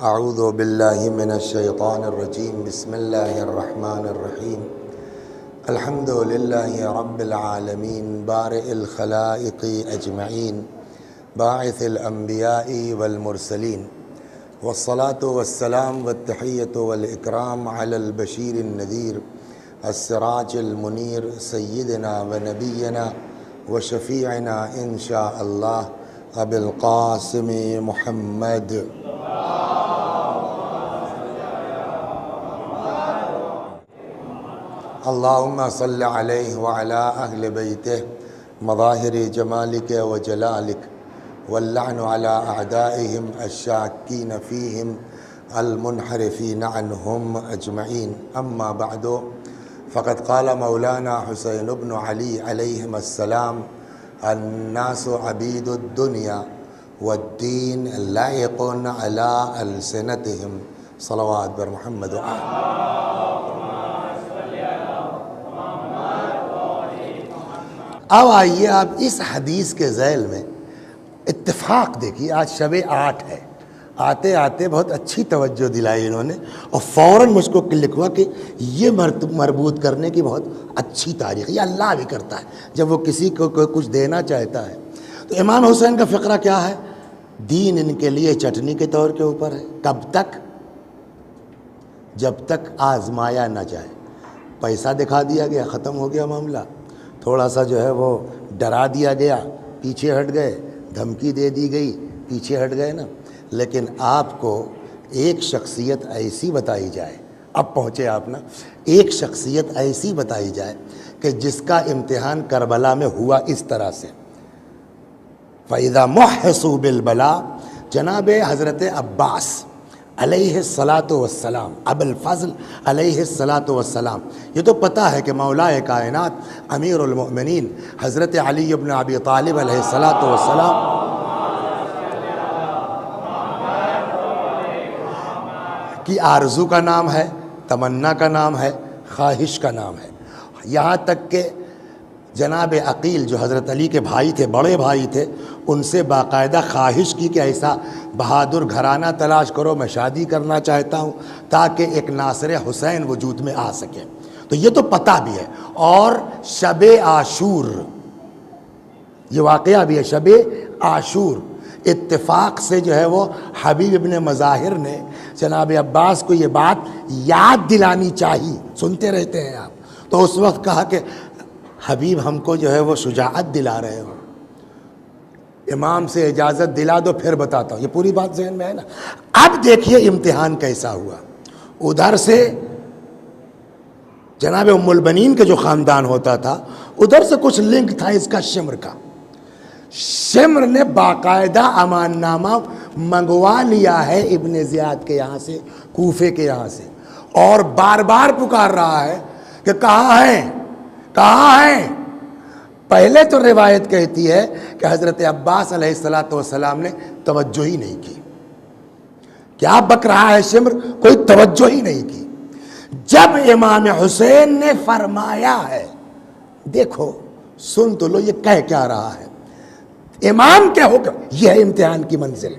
اعوذ باللہ من الشیطان الرجیم بسم اللہ الرحمن الرحیم الحمد للہ رب العالمین بارئ الخلائق اجمعین باعث الانبیاء والمرسلین والصلاة والسلام والتحیۃ والاکرام علی البشیر النذیر السراج المنیر سیدنا ونبینا وشفیعنا انشاء اللہ ابی القاسم محمد اللہم صل علیہ وعلی اہل بیتہ مظاہر جمالک وجلالک واللعن علی اعدائہم الشاکین فیہم المنحرفین عنہم اجمعین اما بعد فقد قال مولانا حسین بن علی علیہم السلام الناس عبید الدنیا والدین لائق علی السنتہم صلوات بر محمد اب آئیے آپ اس حدیث کے ذیل میں اتفاق دیکھیے. آج شب 8 ہے. آتے آتے بہت اچھی توجہ دلائی انہوں نے اور فوراً مجھ کو لکھوا کہ یہ مربوط کرنے کی بہت اچھی تاریخ. یہ اللہ بھی کرتا ہے جب وہ کسی کو کچھ دینا چاہتا ہے. تو امام حسین کا فقرہ کیا ہے؟ دین ان کے لیے چٹنی کے طور کے اوپر ہے. کب تک؟ جب تک آزمایا نہ جائے. پیسہ دکھا دیا گیا، ختم ہو گیا معاملہ. تھوڑا سا جو ہے وہ ڈرا دیا گیا، پیچھے ہٹ گئے. دھمکی دے دی گئی، پیچھے ہٹ گئے نا. لیکن آپ کو ایک شخصیت ایسی بتائی جائے، اب پہنچے آپ نا، ایک شخصیت ایسی بتائی جائے کہ جس کا امتحان کربلا میں ہوا اس طرح سے. فَإِذَا مُحِّصُوا بِالْبَلَا، جناب حضرت عباس علیہ الصلاۃ والسلام، ابو الفضل علیہ الصلاۃ والسلام. یہ تو پتہ ہے کہ مولا کائنات امیر المؤمنین حضرت علی بن ابی طالب علیہ الصلاۃ والسلام کی آرزو کا نام ہے، تمنا کا نام ہے، خواہش کا نام ہے. یہاں تک کہ جناب عقیل جو حضرت علی کے بھائی تھے، بڑے بھائی تھے، ان سے باقاعدہ خواہش کی کہ ایسا بہادر گھرانہ تلاش کرو، میں شادی کرنا چاہتا ہوں تاکہ ایک ناصر حسین وجود میں آ سکے. تو یہ تو پتہ بھی ہے. اور شب عاشور، یہ واقعہ بھی ہے. شب عاشور اتفاق سے جو ہے وہ حبیب ابن مظاہر نے جناب عباس کو یہ بات یاد دلانی چاہی. سنتے رہتے ہیں آپ. تو اس وقت کہا کہ حبیب ہم کو جو ہے وہ شجاعت دلا رہے ہو، امام سے اجازت دلا دو پھر بتاتا ہوں. یہ پوری بات ذہن میں ہے نا. اب دیکھیے امتحان کیسا ہوا. ادھر سے جناب ام البنین کے جو خاندان ہوتا تھا، ادھر سے کچھ لنک تھا اس کا شمر کا. شمر نے باقاعدہ امان نامہ منگوا لیا ہے ابن زیاد کے یہاں سے، کوفے کے یہاں سے، اور بار بار پکار رہا ہے کہ کہاں ہیں، کہاں ہیں. پہلے تو روایت کہتی ہے کہ حضرت عباس علیہ السلام نے توجہ ہی نہیں کی. کیا بک رہا ہے شمر، کوئی توجہ ہی نہیں کی. جب امام حسین نے فرمایا ہے، دیکھو سن تو لو یہ کہہ کیا رہا ہے. امام کے حکم، یہ ہے امتحان کی منزل.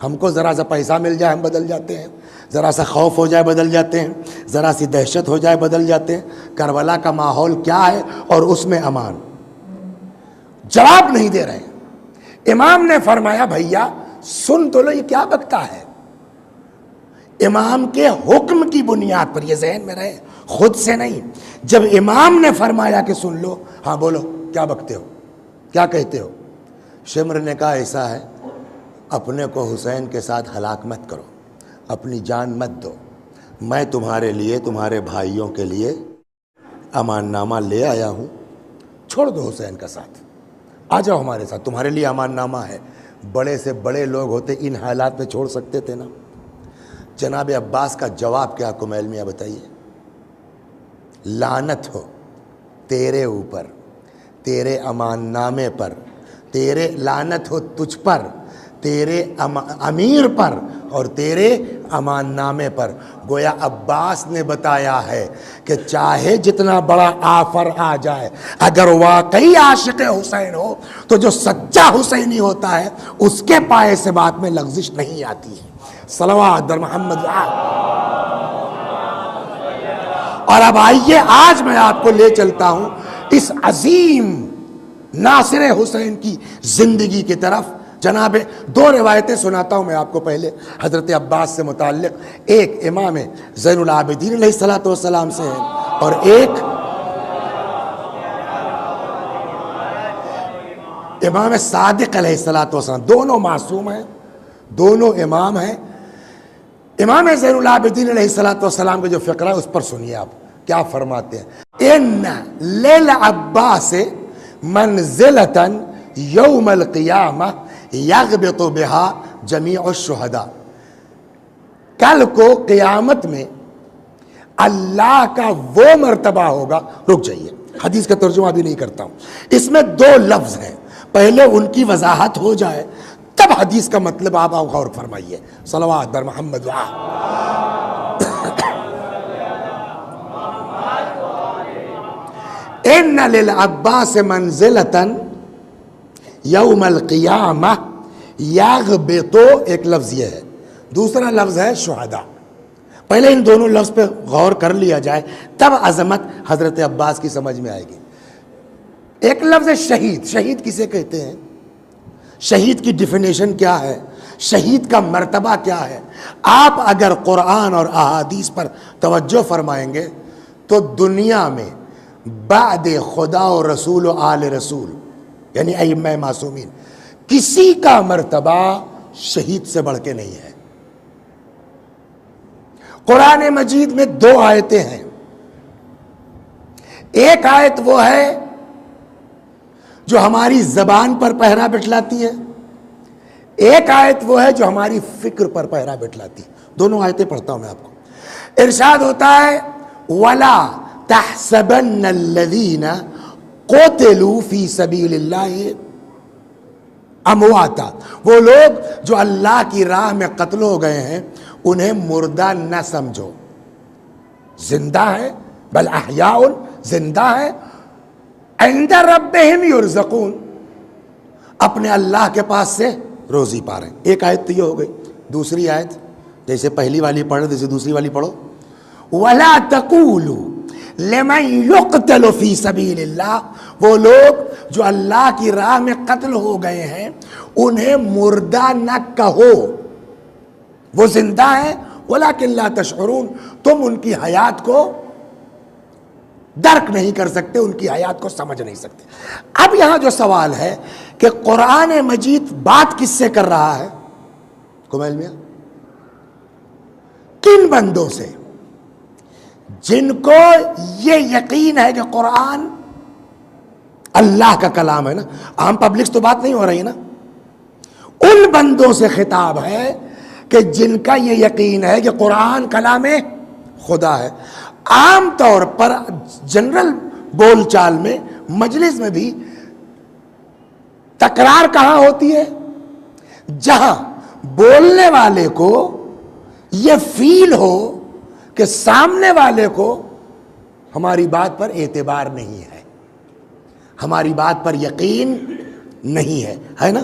ہم کو ذرا سا پیسہ مل جائے ہم بدل جاتے ہیں، ذرا سا خوف ہو جائے بدل جاتے ہیں، ذرا سی دہشت ہو جائے بدل جاتے ہیں. کربلا کا ماحول کیا ہے اور اس میں امان. جواب نہیں دے رہے. امام نے فرمایا بھیا سن تو لو یہ کیا بکتا ہے. امام کے حکم کی بنیاد پر، یہ ذہن میں رہے، خود سے نہیں. جب امام نے فرمایا کہ سن لو، ہاں بولو کیا بکتے ہو، کیا کہتے ہو. شمر نے کہا ایسا ہے، اپنے کو حسین کے ساتھ ہلاک مت کرو، اپنی جان مت دو. میں تمہارے لیے، تمہارے بھائیوں کے لیے امان نامہ لے آیا ہوں. چھوڑ دو حسین کا ساتھ، آ جاؤ ہمارے ساتھ، تمہارے لیے امان نامہ ہے. بڑے سے بڑے لوگ ہوتے ان حالات میں چھوڑ سکتے تھے نا. جناب عباس کا جواب کیا کمیل میاں بتائیے. لعنت ہو تیرے اوپر، تیرے امان نامے پر، تیرے لعنت ہو تجھ پر، تیرے امیر پر اور تیرے امان نامے پر. گویا عباس نے بتایا ہے کہ چاہے جتنا بڑا آفر آ جائے، اگر واقعی عاشق حسین ہو تو جو سچا حسینی ہوتا ہے اس کے پائے سے بات میں لغزش نہیں آتی ہے. صلوات در محمد. اور اب آئیے آج میں آپ کو لے چلتا ہوں اس عظیم ناصر حسین کی زندگی کی طرف. جناب دو روایتیں سناتا ہوں میں آپ کو. پہلے حضرت عباس سے متعلق، ایک امام زین العابدین علیہ السلام سے ہے اور ایک امام صادق علیہ السلام. دونوں معصوم ہیں، دونوں امام ہیں. امام زین العابدین علیہ السلام کا جو فقرہ ہے اس پر سنیے آپ کیا فرماتے ہیں. ان للعباس منزلۃ یوم القیامہ یغبط بها جمیع الشہداء. کل کو قیامت میں اللہ کا وہ مرتبہ ہوگا. رک جائیے، حدیث کا ترجمہ بھی نہیں کرتا ہوں. اس میں دو لفظ ہیں، پہلے ان کی وضاحت ہو جائے تب حدیث کا مطلب آپ غور فرمائیے. صلوات بر محمد. ان للعباس منزلۃ یوم القیامہ یغبط، ایک لفظ یہ ہے، دوسرا لفظ ہے شہداء. پہلے ان دونوں لفظ پہ غور کر لیا جائے تب عظمت حضرت عباس کی سمجھ میں آئے گی. ایک لفظ ہے شہید. شہید کسے کہتے ہیں؟ شہید کی ڈیفینیشن کیا ہے؟ شہید کا مرتبہ کیا ہے؟ آپ اگر قرآن اور احادیث پر توجہ فرمائیں گے تو دنیا میں بعد خدا و رسول و آل رسول یعنی ائمہ معصومین کسی کا مرتبہ شہید سے بڑھ کے نہیں ہے. قرآن مجید میں دو آیتیں ہیں. ایک آیت وہ ہے جو ہماری زبان پر پہرا بٹھلاتی ہے، ایک آیت وہ ہے جو ہماری فکر پر پہرا بٹھلاتی ہے. دونوں آیتیں پڑھتا ہوں میں آپ کو. ارشاد ہوتا ہے وَلَا تَحْسَبَنَّ الَّذِينَ قُتِلُوا فِي سَبِيلِ اللَّهِ امواتا. وہ لوگ جو اللہ کی راہ میں قتل ہو گئے ہیں انہیں مردہ نہ سمجھو، زندہ ہے، بل احیاء، زندہ ہے، عند ربہم یرزقون، اپنے اللہ کے پاس سے روزی پا رہے ہیں. ایک آیت تو یہ ہو گئی. دوسری آیت جیسے پہلی والی پڑھو جیسے دوسری والی پڑھو. وَلَا تَقُولُوا لِمَنْ يُقْتَلُ فِي سَبِيلِ اللَّهِ، وہ لوگ جو اللہ کی راہ میں قتل ہو گئے ہیں انہیں مردہ نہ کہو، وہ زندہ ہیں. وَلَكِنْ لَا تَشْعُرُونَ، تم ان کی حیات کو درک نہیں کر سکتے، ان کی حیات کو سمجھ نہیں سکتے. اب یہاں جو سوال ہے کہ قرآن مجید بات کس سے کر رہا ہے؟ کمیل میاں، کن بندوں سے؟ جن کو یہ یقین ہے کہ قرآن اللہ کا کلام ہے نا. عام پبلک تو بات نہیں ہو رہی نا. ان بندوں سے خطاب ہے کہ جن کا یہ یقین ہے کہ قرآن کلام خدا ہے. عام طور پر جنرل بول چال میں مجلس میں بھی تکرار کہاں ہوتی ہے؟ جہاں بولنے والے کو یہ فیل ہو کہ سامنے والے کو ہماری بات پر اعتبار نہیں ہے، ہماری بات پر یقین نہیں ہے نا.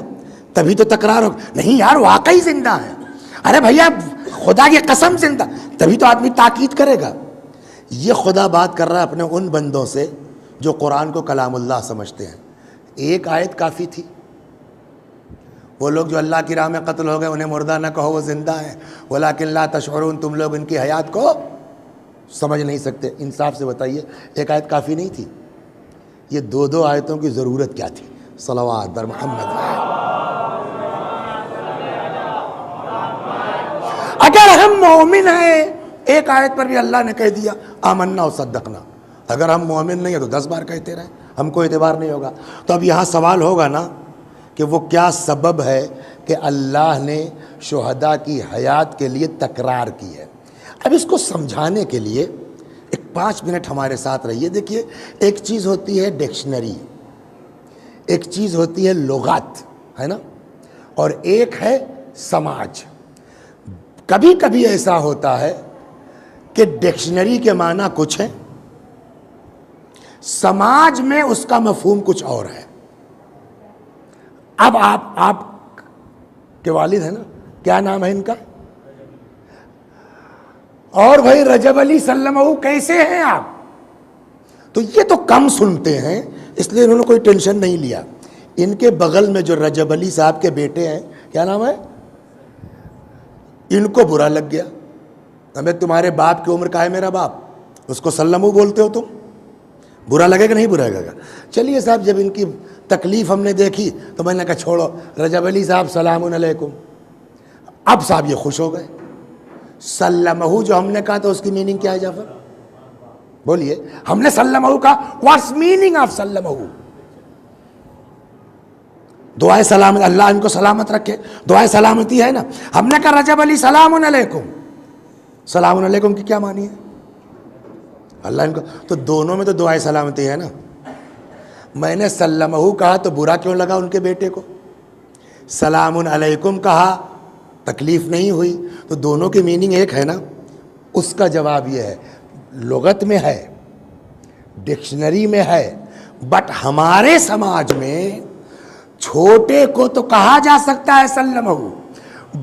تبھی تو تکرار ہو. نہیں یار واقعی زندہ ہے، ارے بھیا خدا کی قسم زندہ، تبھی تو آدمی تاکید کرے گا. یہ خدا بات کر رہا ہے اپنے ان بندوں سے جو قرآن کو کلام اللہ سمجھتے ہیں. ایک آیت کافی تھی. وہ لوگ جو اللہ کی راہ میں قتل ہو گئے انہیں مردہ نہ کہو، وہ زندہ ہیں. وَلَكِنْ لَا تَشْعُرُونَ، تم لوگ ان کی حیات کو سمجھ نہیں سکتے. انصاف سے بتائیے ایک آیت کافی نہیں تھی؟ یہ دو آیتوں کی ضرورت کیا تھی؟ صلوات بر محمد. اگر ہم مومن ہیں، ایک آیت پر بھی اللہ نے کہہ دیا آمنا و صدقنا. اگر ہم مومن نہیں ہیں تو 10 بار کہتے رہیں، ہم کو اعتبار نہیں ہوگا. تو اب یہاں سوال ہوگا نا کہ وہ کیا سبب ہے کہ اللہ نے شہداء کی حیات کے لیے تکرار کی ہے. اب اس کو سمجھانے کے لیے ایک 5 منٹ ہمارے ساتھ رہیے. دیکھیے ایک چیز ہوتی ہے ڈکشنری، ایک چیز ہوتی ہے لغات، ہے نا، اور ایک ہے سماج. کبھی کبھی ایسا ہوتا ہے کہ ڈکشنری کے معنی کچھ ہے، سماج میں اس کا مفہوم کچھ اور ہے. اب آپ کے والد ہیں نا، کیا نام ہے ان کا؟ اور بھائی رجب علی سلمہ کیسے ہیں آپ؟ تو یہ تو کم سنتے ہیں، اس لیے انہوں نے کوئی ٹینشن نہیں لیا۔ ان کے بغل میں جو رجب علی صاحب کے بیٹے ہیں، کیا نام ہے، ان کو برا لگ گیا۔ ہمیں تمہارے باپ کی عمر کا ہے میرا باپ، اس کو سلمہ بولتے ہو تم، برا لگے گا نہیں برا لگے گا؟ چلیے صاحب، جب ان کی تکلیف ہم نے دیکھی تو میں نے کہا چھوڑو، رجب علی صاحب سلام علیکم۔ اب صاحب یہ خوش ہو گئے۔ سلمہ جو ہم نے کہا تھا اس کی میننگ کیا ہے جعفر؟ بولیے، ہم نے سلمہ کہا، واٹس میننگ آف سلمہ؟ دعائے سلامت، اللہ ان کو سلامت رکھے، دعائے سلامتی ہے نا۔ ہم نے کہا رجب علی سلام علیکم، سلام علیکم کی کیا معنی ہے؟ اللہ ان کو، تو دونوں میں تو دعائے سلامتی ہے نا۔ میں نے سلمہ کہا تو برا کیوں لگا ان کے بیٹے کو؟ سلام علیکم کہا تکلیف نہیں ہوئی، تو دونوں کی میننگ ایک ہے نا۔ اس کا جواب یہ ہے، لغت میں ہے، ڈکشنری میں ہے، بٹ ہمارے سماج میں چھوٹے کو تو کہا جا سکتا ہے سلمہ،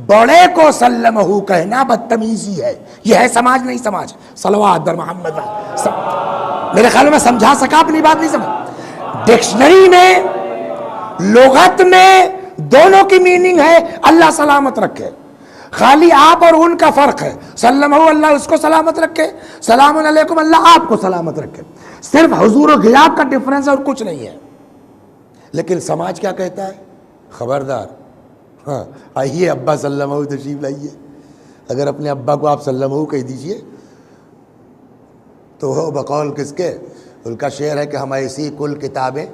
بڑے کو سلمہ کہنا بدتمیزی ہے۔ یہ ہے سماج نہیں سماج؟ صلوات بر محمد، میرے خیال میں سمجھا سکا، اپنی بات نہیں سمجھ۔ ڈکشنری میں، لغت میں دونوں کی میننگ ہے اللہ سلامت رکھے، خالی آپ اور ان کا فرق ہے۔ سلمہ اللہ اس کو سلامت رکھے، سلام علیکم اللہ آپ کو سلامت رکھے، صرف حضور و غیاب کا ڈفرنس اور کچھ نہیں ہے۔ لیکن سماج کیا کہتا ہے؟ خبردار، ہاں آئیے ابا سلمہ تشریف لائیے۔ اگر اپنے ابا کو آپ سلمہ کہہ دیجئے تو ہو بقول کس کے؟ ان کا شعر ہے کہ ہم ایسی کل کتابیں،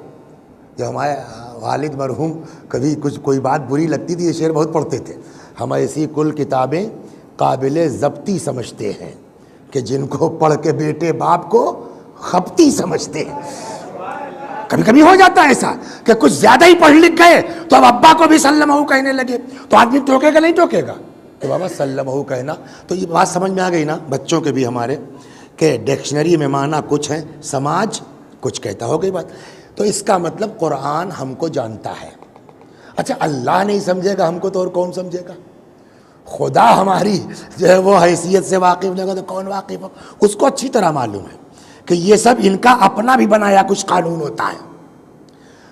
جو ہمارے والد مرحوم کبھی کچھ کوئی بات بری لگتی تھی یہ شعر بہت پڑھتے تھے، ہم ایسی کل کتابیں قابل ضبطی سمجھتے ہیں کہ جن کو پڑھ کے بیٹے باپ کو خبتی سمجھتے ہیں۔ کبھی کبھی ہو جاتا ہے ایسا کہ کچھ زیادہ ہی پڑھ لکھ گئے تو اب ابا کو بھی سلمہ کہنے لگے، تو آدمی ٹوکے گا نہیں ٹوکے گا؟ تو بابا سلمہ کہنا، تو یہ بات سمجھ میں آ گئی نا بچوں کے بھی ہمارے، کہ ڈکشنری میں معنی کچھ ہے، سماج کچھ کہتا، ہو گئی بات۔ تو اس کا مطلب قرآن ہم کو جانتا ہے۔ اچھا اللہ نہیں سمجھے گا ہم کو تو اور کون سمجھے گا؟ خدا ہماری جو ہے وہ حیثیت سے واقف نہیں ہوگا تو کون واقف ہو؟ اس کو اچھی طرح معلوم ہے کہ یہ سب ان کا اپنا بھی بنایا کچھ قانون ہوتا ہے۔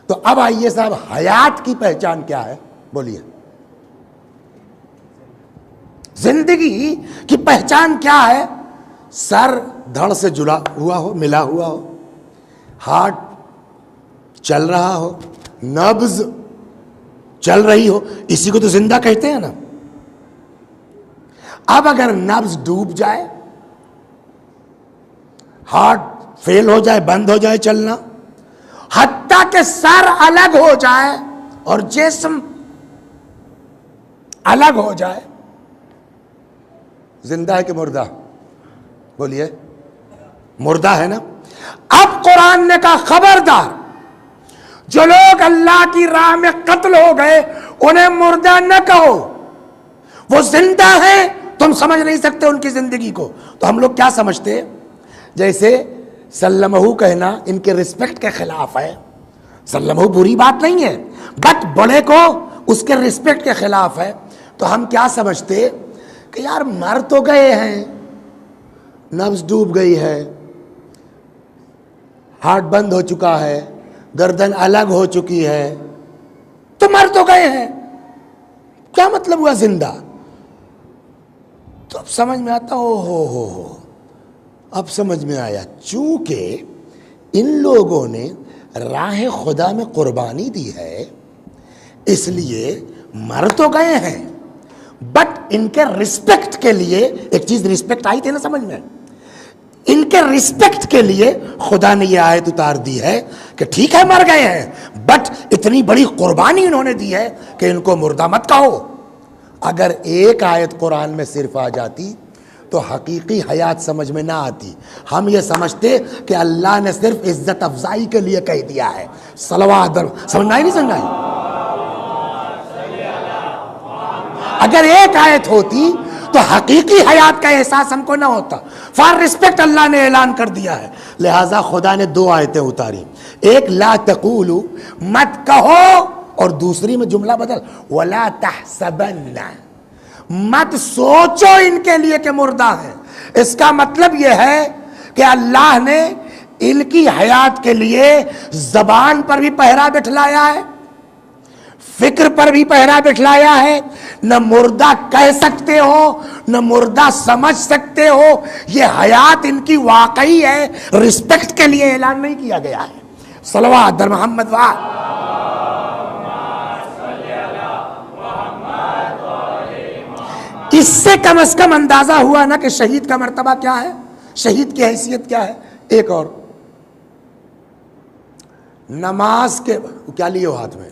تو اب آئیے صاحب، حیات کی پہچان کیا ہے؟ بولیے، زندگی کی پہچان کیا ہے؟ سر دھڑ سے جڑا ہوا ہو، ملا ہوا ہو، ہارٹ چل رہا ہو، نبض چل رہی ہو، اسی کو تو زندہ کہتے ہیں نا۔ اب اگر نبض ڈوب جائے، ہارٹ فیل ہو جائے، بند ہو جائے چلنا، حتیٰ کہ سر الگ ہو جائے اور جسم الگ ہو جائے، زندہ ہے کہ مردہ؟ بولیے، مردہ ہے نا۔ اب قرآن نے کہا خبردار، جو لوگ اللہ کی راہ میں قتل ہو گئے انہیں مردہ نہ کہو، وہ زندہ ہیں، تم سمجھ نہیں سکتے ان کی زندگی کو۔ تو ہم لوگ کیا سمجھتے؟ جیسے سلمہ کہنا ان کے رسپیکٹ کے خلاف ہے، سلمہ بری بات نہیں ہے، بٹ بڑے کو اس کے رسپیکٹ کے خلاف ہے، تو ہم کیا سمجھتے کہ یار مر تو گئے ہیں، نبض ڈوب گئی ہے، ہارٹ بند ہو چکا ہے، گردن الگ ہو چکی ہے، تو مر تو گئے ہیں، کیا مطلب ہوا زندہ؟ تو اب سمجھ میں آتا، ہو اب سمجھ میں آیا، چونکہ ان لوگوں نے راہ خدا میں قربانی دی ہے، اس لیے مر تو گئے ہیں، بٹ ان کے رسپیکٹ کے لیے، ایک چیز رسپیکٹ آئی تھی نا سمجھ میں، ان کے رسپیکٹ کے لیے خدا نے یہ آیت اتار دی ہے کہ ٹھیک ہے مر گئے ہیں، بٹ اتنی بڑی قربانی انہوں نے دی ہے کہ ان کو مردہ مت کہو۔ اگر ایک آیت قرآن میں صرف آ جاتی تو حقیقی حیات سمجھ میں نہ آتی، ہم یہ سمجھتے کہ اللہ نے صرف عزت افزائی کے لیے کہہ دیا ہے۔ صلوات، سمجھنا ہی نہیں سمجھنا ہی؟ اگر ایک آیت ہوتی تو حقیقی حیات کا احساس ہم کو نہ ہوتا۔ فار رسپیکٹ اللہ نے اعلان کر دیا ہے، لہٰذا خدا نے دو آیتیں اتاری، ایک لا تقولو مت کہو، اور دوسری میں جملہ بدل ولا تحسبن، مت سوچو ان کے لیے کہ مردہ ہیں، اس کا مطلب یہ ہے کہ اللہ نے ان کی حیات کے لیے زبان پر بھی پہرا بٹھلایا ہے، فکر پر بھی پہرا بٹھلایا ہے. نہ مردہ کہہ سکتے ہو نہ مردہ سمجھ سکتے ہو، یہ حیات ان کی واقعی ہے، رسپیکٹ کے لیے اعلان نہیں کیا گیا ہے. صلوات در محمد اس سے کم از کم اندازہ ہوا نا کہ شہید کا مرتبہ کیا ہے، شہید کی حیثیت کیا ہے. ایک اور، نماز کے کیا لیے ہو ہاتھ میں؟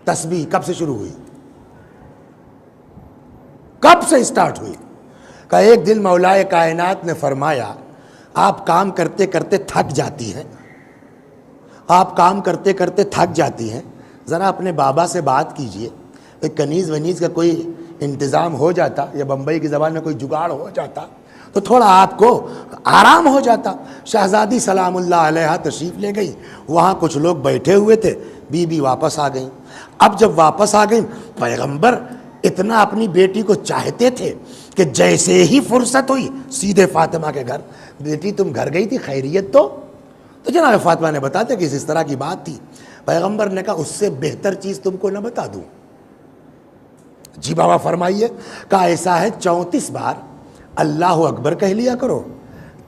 تسبیح. کب سے شروع ہوئی؟ کب سے اسٹارٹ ہوئی؟ کہ ایک دن مولائے کائنات نے فرمایا آپ کام کرتے کرتے تھک جاتی ہیں، آپ کام کرتے کرتے تھک جاتی ہیں، ذرا اپنے بابا سے بات کیجئے، ایک کنیز ونیز کا کوئی انتظام ہو جاتا، یا بمبئی کی زبان میں کوئی جگاڑ ہو جاتا تو تھوڑا آپ کو آرام ہو جاتا. شہزادی سلام اللہ علیہ تشریف لے گئی، وہاں کچھ لوگ بیٹھے ہوئے تھے، بی بی واپس آ گئیں. اب جب واپس آ گئیں، پیغمبر اتنا اپنی بیٹی کو چاہتے تھے کہ جیسے ہی فرصت ہوئی سیدھے فاطمہ کے گھر. بیٹی تم گھر گئی تھی، خیریت تو جناب فاطمہ نے بتاتے کہ اس طرح کی بات تھی. پیغمبر نے کہا اس سے بہتر چیز تم کو نہ بتا دوں؟ جی بابا فرمائیے. کہا ایسا ہے 34 بار اللہ اکبر کہہ لیا کرو،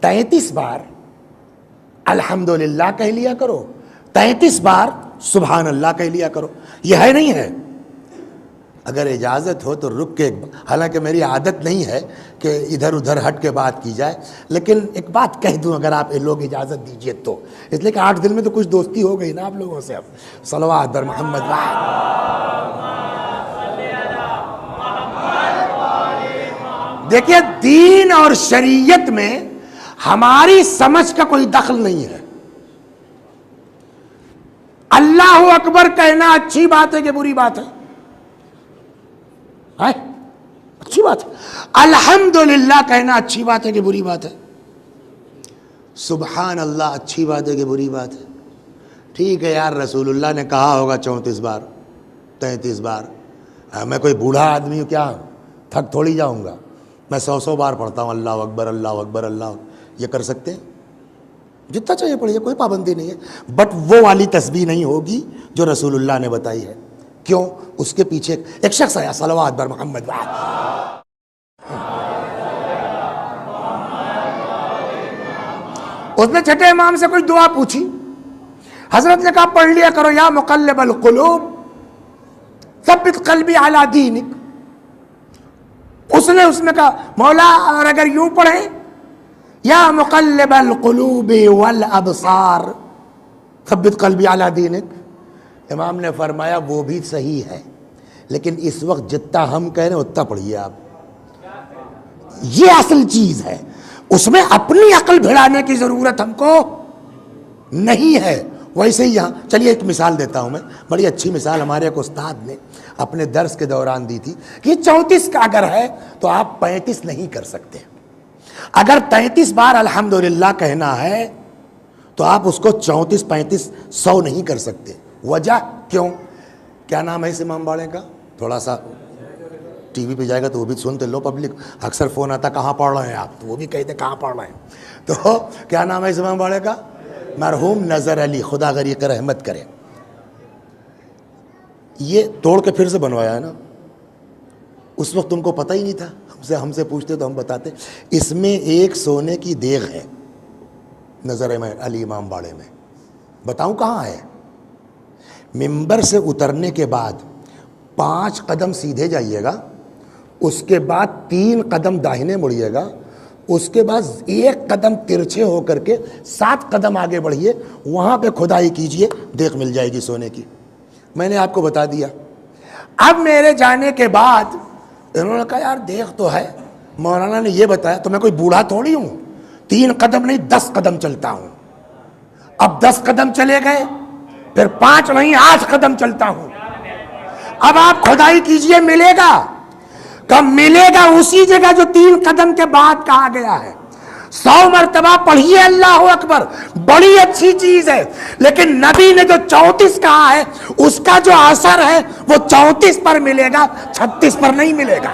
33 بار الحمدللہ کہہ لیا کرو، 33 بار سبحان اللہ کہہ لیا کرو. یہ ہے نہیں ہے؟ اگر اجازت ہو تو رک کے، حالانکہ میری عادت نہیں ہے کہ ادھر ادھر ہٹ کے بات کی جائے، لیکن ایک بات کہہ دوں اگر آپ لوگ اجازت دیجئے تو، اس لیے کہ 8 دن میں تو کچھ دوستی ہو گئی نا آپ لوگوں سے. اب صلوات در محمد. دیکھیے دین اور شریعت میں ہماری سمجھ کا کوئی دخل نہیں ہے. اللہ اکبر کہنا اچھی بات ہے کہ بری بات ہے؟ اچھی بات ہے. الحمدللہ کہنا اچھی بات ہے کہ بری بات ہے؟ سبحان اللہ اچھی بات ہے کہ بری بات ہے؟ ٹھیک ہے یار، رسول اللہ نے کہا ہوگا 34 بار 33 بار. میں کوئی بوڑھا آدمی ہوں کیا تھک تھوڑی جاؤں گا؟ میں 100 بار پڑھتا ہوں اللہ اکبر اللہ اکبر اللہ. یہ کر سکتے ہیں؟ جتنا چاہیے پڑھیے، کوئی پابندی نہیں ہے، بٹ وہ والی تسبیح نہیں ہوگی جو رسول اللہ نے بتائی ہے. کیوں؟ اس کے پیچھے ایک شخص آیا، صلوات بر محمد. اس نے چھٹے امام سے کوئی دعا پوچھی، حضرت نے کہا پڑھ لیا کرو یا مقلب القلوب ثبت قلبی علی دینک. اس نے کہا مولا اور اگر یوں پڑھیں یا مقلب القلوب والابصار ثبت قلبی علی دینک. امام نے فرمایا وہ بھی صحیح ہے، لیکن اس وقت جتنا ہم کہہ رہے ہیں اتنا پڑھیے آپ. یہ اصل چیز ہے، اس میں اپنی عقل بھڑانے کی ضرورت ہم کو نہیں ہے. ویسے ہی یہاں چلیے ایک مثال دیتا ہوں میں، بڑی اچھی مثال ہمارے ایک استاد نے اپنے درس کے دوران دی تھی کہ 34 کا اگر ہے تو آپ 35 نہیں کر سکتے. اگر 33 بار الحمدللہ کہنا ہے تو آپ اس کو 34 35 100 نہیں کر سکتے. وجہ کیوں؟ کیا نام ہے اس امام باڑے کا؟ تھوڑا سا ٹی وی پہ جائے گا تو وہ بھی سنتے لو پبلک. اکثر فون آتا کہاں پڑھ رہے ہیں آپ، تو وہ بھی کہتے کہاں پڑھ رہے ہیں. تو کیا نام ہے اس امام باڑے کا؟ مرحوم نظر علی، خدا غریق رحمت کرے. یہ توڑ کے پھر سے بنوایا ہے نا، اس وقت تم کو پتہ ہی نہیں تھا. ہم سے پوچھتے تو ہم بتاتے. اس میں ایک سونے کی دیغ ہے نظر علی امام باڑے میں. بتاؤں کہاں ہے؟ ممبر سے اترنے کے بعد 5 قدم سیدھے جائیے گا، اس کے بعد 3 قدم داہنے مڑیے گا، اس کے بعد 1 قدم ترچھے ہو کر کے 7 قدم آگے بڑھیے، وہاں پہ کھدائی کیجئے، دیغ مل جائے گی سونے کی. میں نے آپ کو بتا دیا. اب میرے جانے کے بعد انہوں نے کہا یار دیغ تو ہے، مولانا نے یہ بتایا. تو میں کوئی بوڑھا تھوڑی ہوں، 3 قدم نہیں 10 قدم چلتا ہوں. اب 10 قدم چلے گئے، پھر 5 نہیں 8 قدم چلتا ہوں. اب آپ کھدائی کیجئے، ملے گا. کب ملے گا؟ اسی جگہ جو 3 قدم کے بعد کہا گیا ہے. 100 مرتبہ پڑھیے اللہ اکبر، بڑی اچھی چیز ہے، لیکن نبی نے جو 34 کہا ہے اس کا جو اثر ہے وہ 34 پر ملے گا، 36 پر نہیں ملے گا.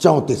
34,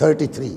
33,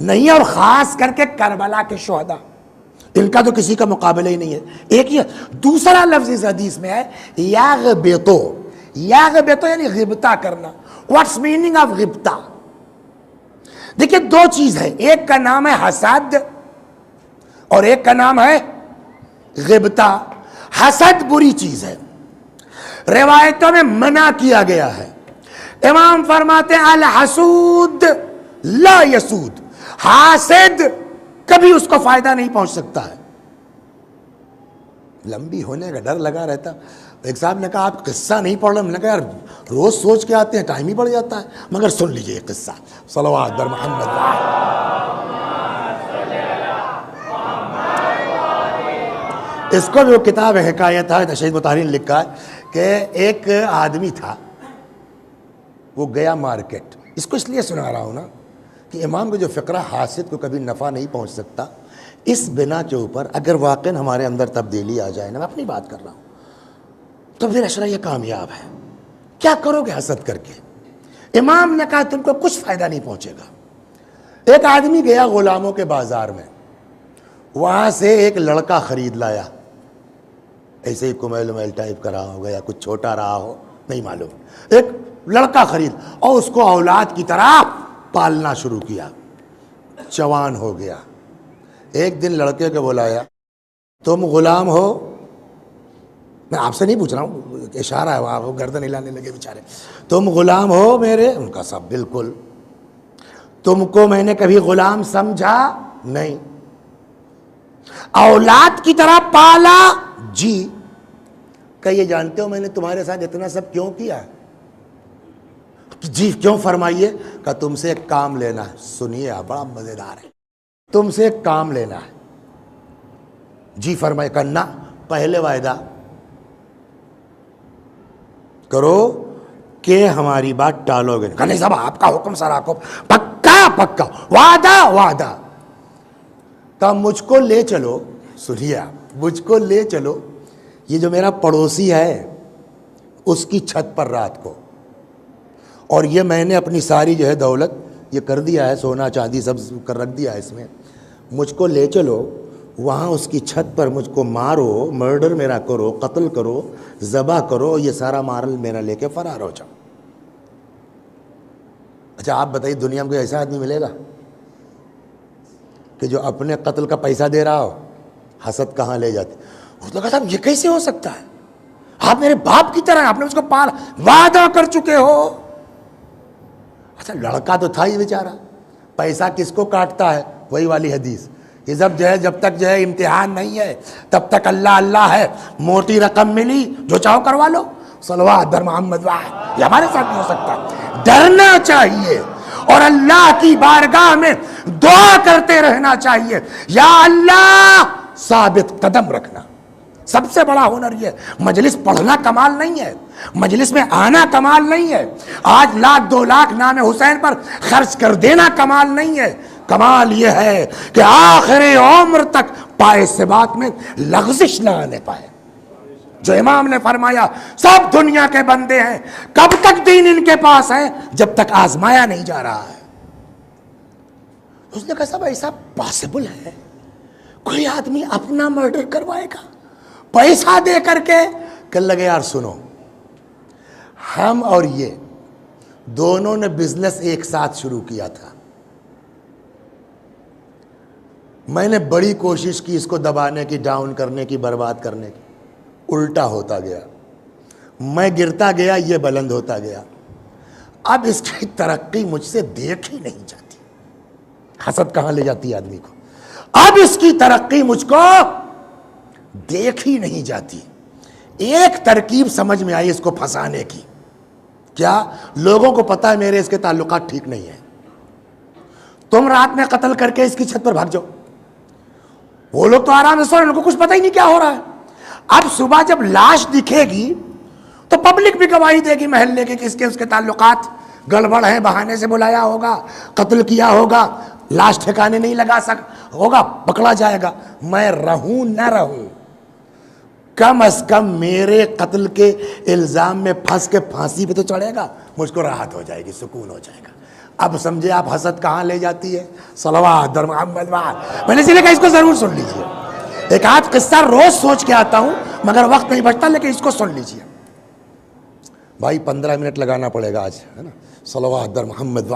نہیں ہے، اور خاص کر کے کربلا کے شہداء، ان کا تو کسی کا مقابلہ ہی نہیں ہے. ایک یہ دوسرا لفظ اس حدیث میں ہے یغبطو. یغبطو یعنی غبطہ کرنا. واٹس میننگ آف غبطہ؟ دیکھیں دو چیز ہے، ایک کا نام ہے حسد اور ایک کا نام ہے غبطہ. حسد بری چیز ہے، روایتوں میں منع کیا گیا ہے. امام فرماتے ہیں الحسود لا یسود، حاسد کبھی اس کو فائدہ نہیں پہنچ سکتا ہے. لمبی ہونے کا ڈر لگا رہتا. ایک صاحب نے کہا آپ قصہ نہیں پڑھ رہے. میں نے کہا یار روز سوچ کے آتے ہیں ٹائم ہی بڑھ جاتا ہے، مگر سن لیجئے یہ قصہ. صلوات بر محمد. اس کو بھی وہ کتاب حکایت ہے تشہیر مطہرین لکھا ہے کہ ایک آدمی تھا، وہ گیا مارکیٹ. اس کو اس لیے سنا رہا ہوں نا کہ امام کو جو فقرہ حاسد کو کبھی نفع نہیں پہنچ سکتا، اس بنا کے اوپر اگر واقعاً ہمارے اندر تبدیلی آ جائے نا، میں اپنی بات کر رہا ہوں، تو پھر اشرا یہ کامیاب ہے. کیا کرو گے حسد کر کے؟ امام نے کہا تم کو کچھ فائدہ نہیں پہنچے گا. ایک آدمی گیا غلاموں کے بازار میں، وہاں سے ایک لڑکا خرید لایا. ایسے ہی کمیل ومیل ٹائپ کا رہا ہوگا یا کچھ چھوٹا رہا ہو نہیں معلوم. ایک لڑکا خرید اور اس کو اولاد کی طرح پالنا شروع کیا. جوان ہو گیا. ایک دن لڑکے کو بلایا، تم غلام ہو؟ میں آپ سے نہیں پوچھ رہا ہوں، اشارہ ہے وہاں. وہ گردن ہلانے لگے بیچارے. تم غلام ہو میرے؟ ان کا سب بالکل. تم کو میں نے کبھی غلام سمجھا؟ نہیں. اولاد کی طرح پالا؟ جی. کہ یہ جانتے ہو میں نے تمہارے ساتھ اتنا سب کیوں کیا؟ جی کیوں فرمائیے. کہ تم سے ایک کام لینا ہے. سنیے آپ بڑا مزیدار ہے. تم سے ایک کام لینا ہے. جی فرمائے. کرنا پہلے وعدہ کرو کہ ہماری بات ٹالو گے. نہیں صاحب آپ کا حکم سراکو. پکا پکا وعدہ وعدہ. کہ مجھ کو لے چلو. سنیے آپ، مجھ کو لے چلو یہ جو میرا پڑوسی ہے اس کی چھت پر رات کو، اور یہ میں نے اپنی ساری جو ہے دولت یہ کر دیا ہے، سونا چاندی سب کر رکھ دیا ہے اس میں. مجھ کو لے چلو وہاں اس کی چھت پر، مجھ کو مارو، مرڈر میرا کرو، قتل کرو، ذبح کرو، یہ سارا مارل میرا لے کے فرار ہو جاؤ. اچھا آپ بتائیے دنیا میں کوئی ایسا آدمی ملے گا کہ جو اپنے قتل کا پیسہ دے رہا ہو؟ حسد کہاں لے جاتے. اس نے کہا صاحب یہ کیسے ہو سکتا ہے؟ آپ میرے باپ کی طرح ہیں، آپ نے اس کو پالا، وعدہ کر چکے ہو. اچھا لڑکا تو تھا ہی بیچارہ. پیسہ کس کو کاٹتا ہے؟ وہی والی حدیث کہ جب تک جو ہے امتحان نہیں ہے تب تک اللہ اللہ ہے. موٹی رقم ملی جو چاہو کروا لو. صلوات در محمد واحد. یہ ہمارے ساتھ نہیں ہو سکتا. ڈرنا چاہیے اور اللہ کی بارگاہ میں دعا کرتے رہنا چاہیے، یا اللہ ثابت قدم رکھنا. سب سے بڑا ہنر یہ. مجلس پڑھنا کمال نہیں ہے، مجلس میں آنا کمال نہیں ہے، آج 1,00,000 2,00,000 نام حسین پر خرچ کر دینا کمال نہیں ہے. کمال یہ ہے کہ آخر عمر تک پائے ثبات میں لغزش نہ آنے پائے. جو امام نے فرمایا سب دنیا کے بندے ہیں، کب تک دین ان کے پاس ہے؟ جب تک آزمایا نہیں جا رہا ہے. اس نے کہا صاحب ایسا پاسبل ہے کوئی آدمی اپنا مرڈر کروائے گا پیسہ دے کر کے؟ کہنے لگے یار سنو، ہم اور یہ دونوں نے بزنس ایک ساتھ شروع کیا تھا. میں نے بڑی کوشش کی اس کو دبانے کی، ڈاؤن کرنے کی، برباد کرنے کی. الٹا ہوتا گیا. میں گرتا گیا، یہ بلند ہوتا گیا. اب اس کی ترقی مجھ سے دیکھ ہی نہیں جاتی. حسد کہاں لے جاتی ہے آدمی کو. اب اس کی ترقی مجھ کو دیکھ ہی نہیں جاتی. ایک ترکیب سمجھ میں آئی اس کو پھنسانے کی. کیا؟ لوگوں کو پتا ہے میرے اس کے تعلقات ٹھیک نہیں ہیں، تم رات میں قتل کر کے اس کی چھت پر بھاگ جاؤ. وہ لوگ تو آرام سے سو رہے ہیں، ان کو کچھ پتہ ہی نہیں کیا ہو رہا ہے. اب صبح جب لاش دکھے گی تو پبلک بھی گواہی دے گی محلے کے کہ اس کے تعلقات گڑبڑ ہیں، بہانے سے بلایا ہوگا، قتل کیا ہوگا، لاش ٹھکانے نہیں لگا ہوگا، پکڑا جائے گا. میں رہوں نہ رہوں، کم از کم میرے قتل کے الزام میں پھنس کے پھانسی پہ تو چڑھے گا، مجھ کو راحت ہو جائے گی، سکون ہو جائے گا. اب سمجھے آپ حسد کہاں لے جاتی ہے؟ صلوات در محمد میں نے اس لیے کہا اس کو ضرور سن لیجئے. ایک آدھ قصہ روز سوچ کے آتا ہوں مگر وقت نہیں بچتا، لیکن اس کو سن لیجئے بھائی. 15 منٹ لگانا پڑے گا آج، ہے نا. صلوات در محمد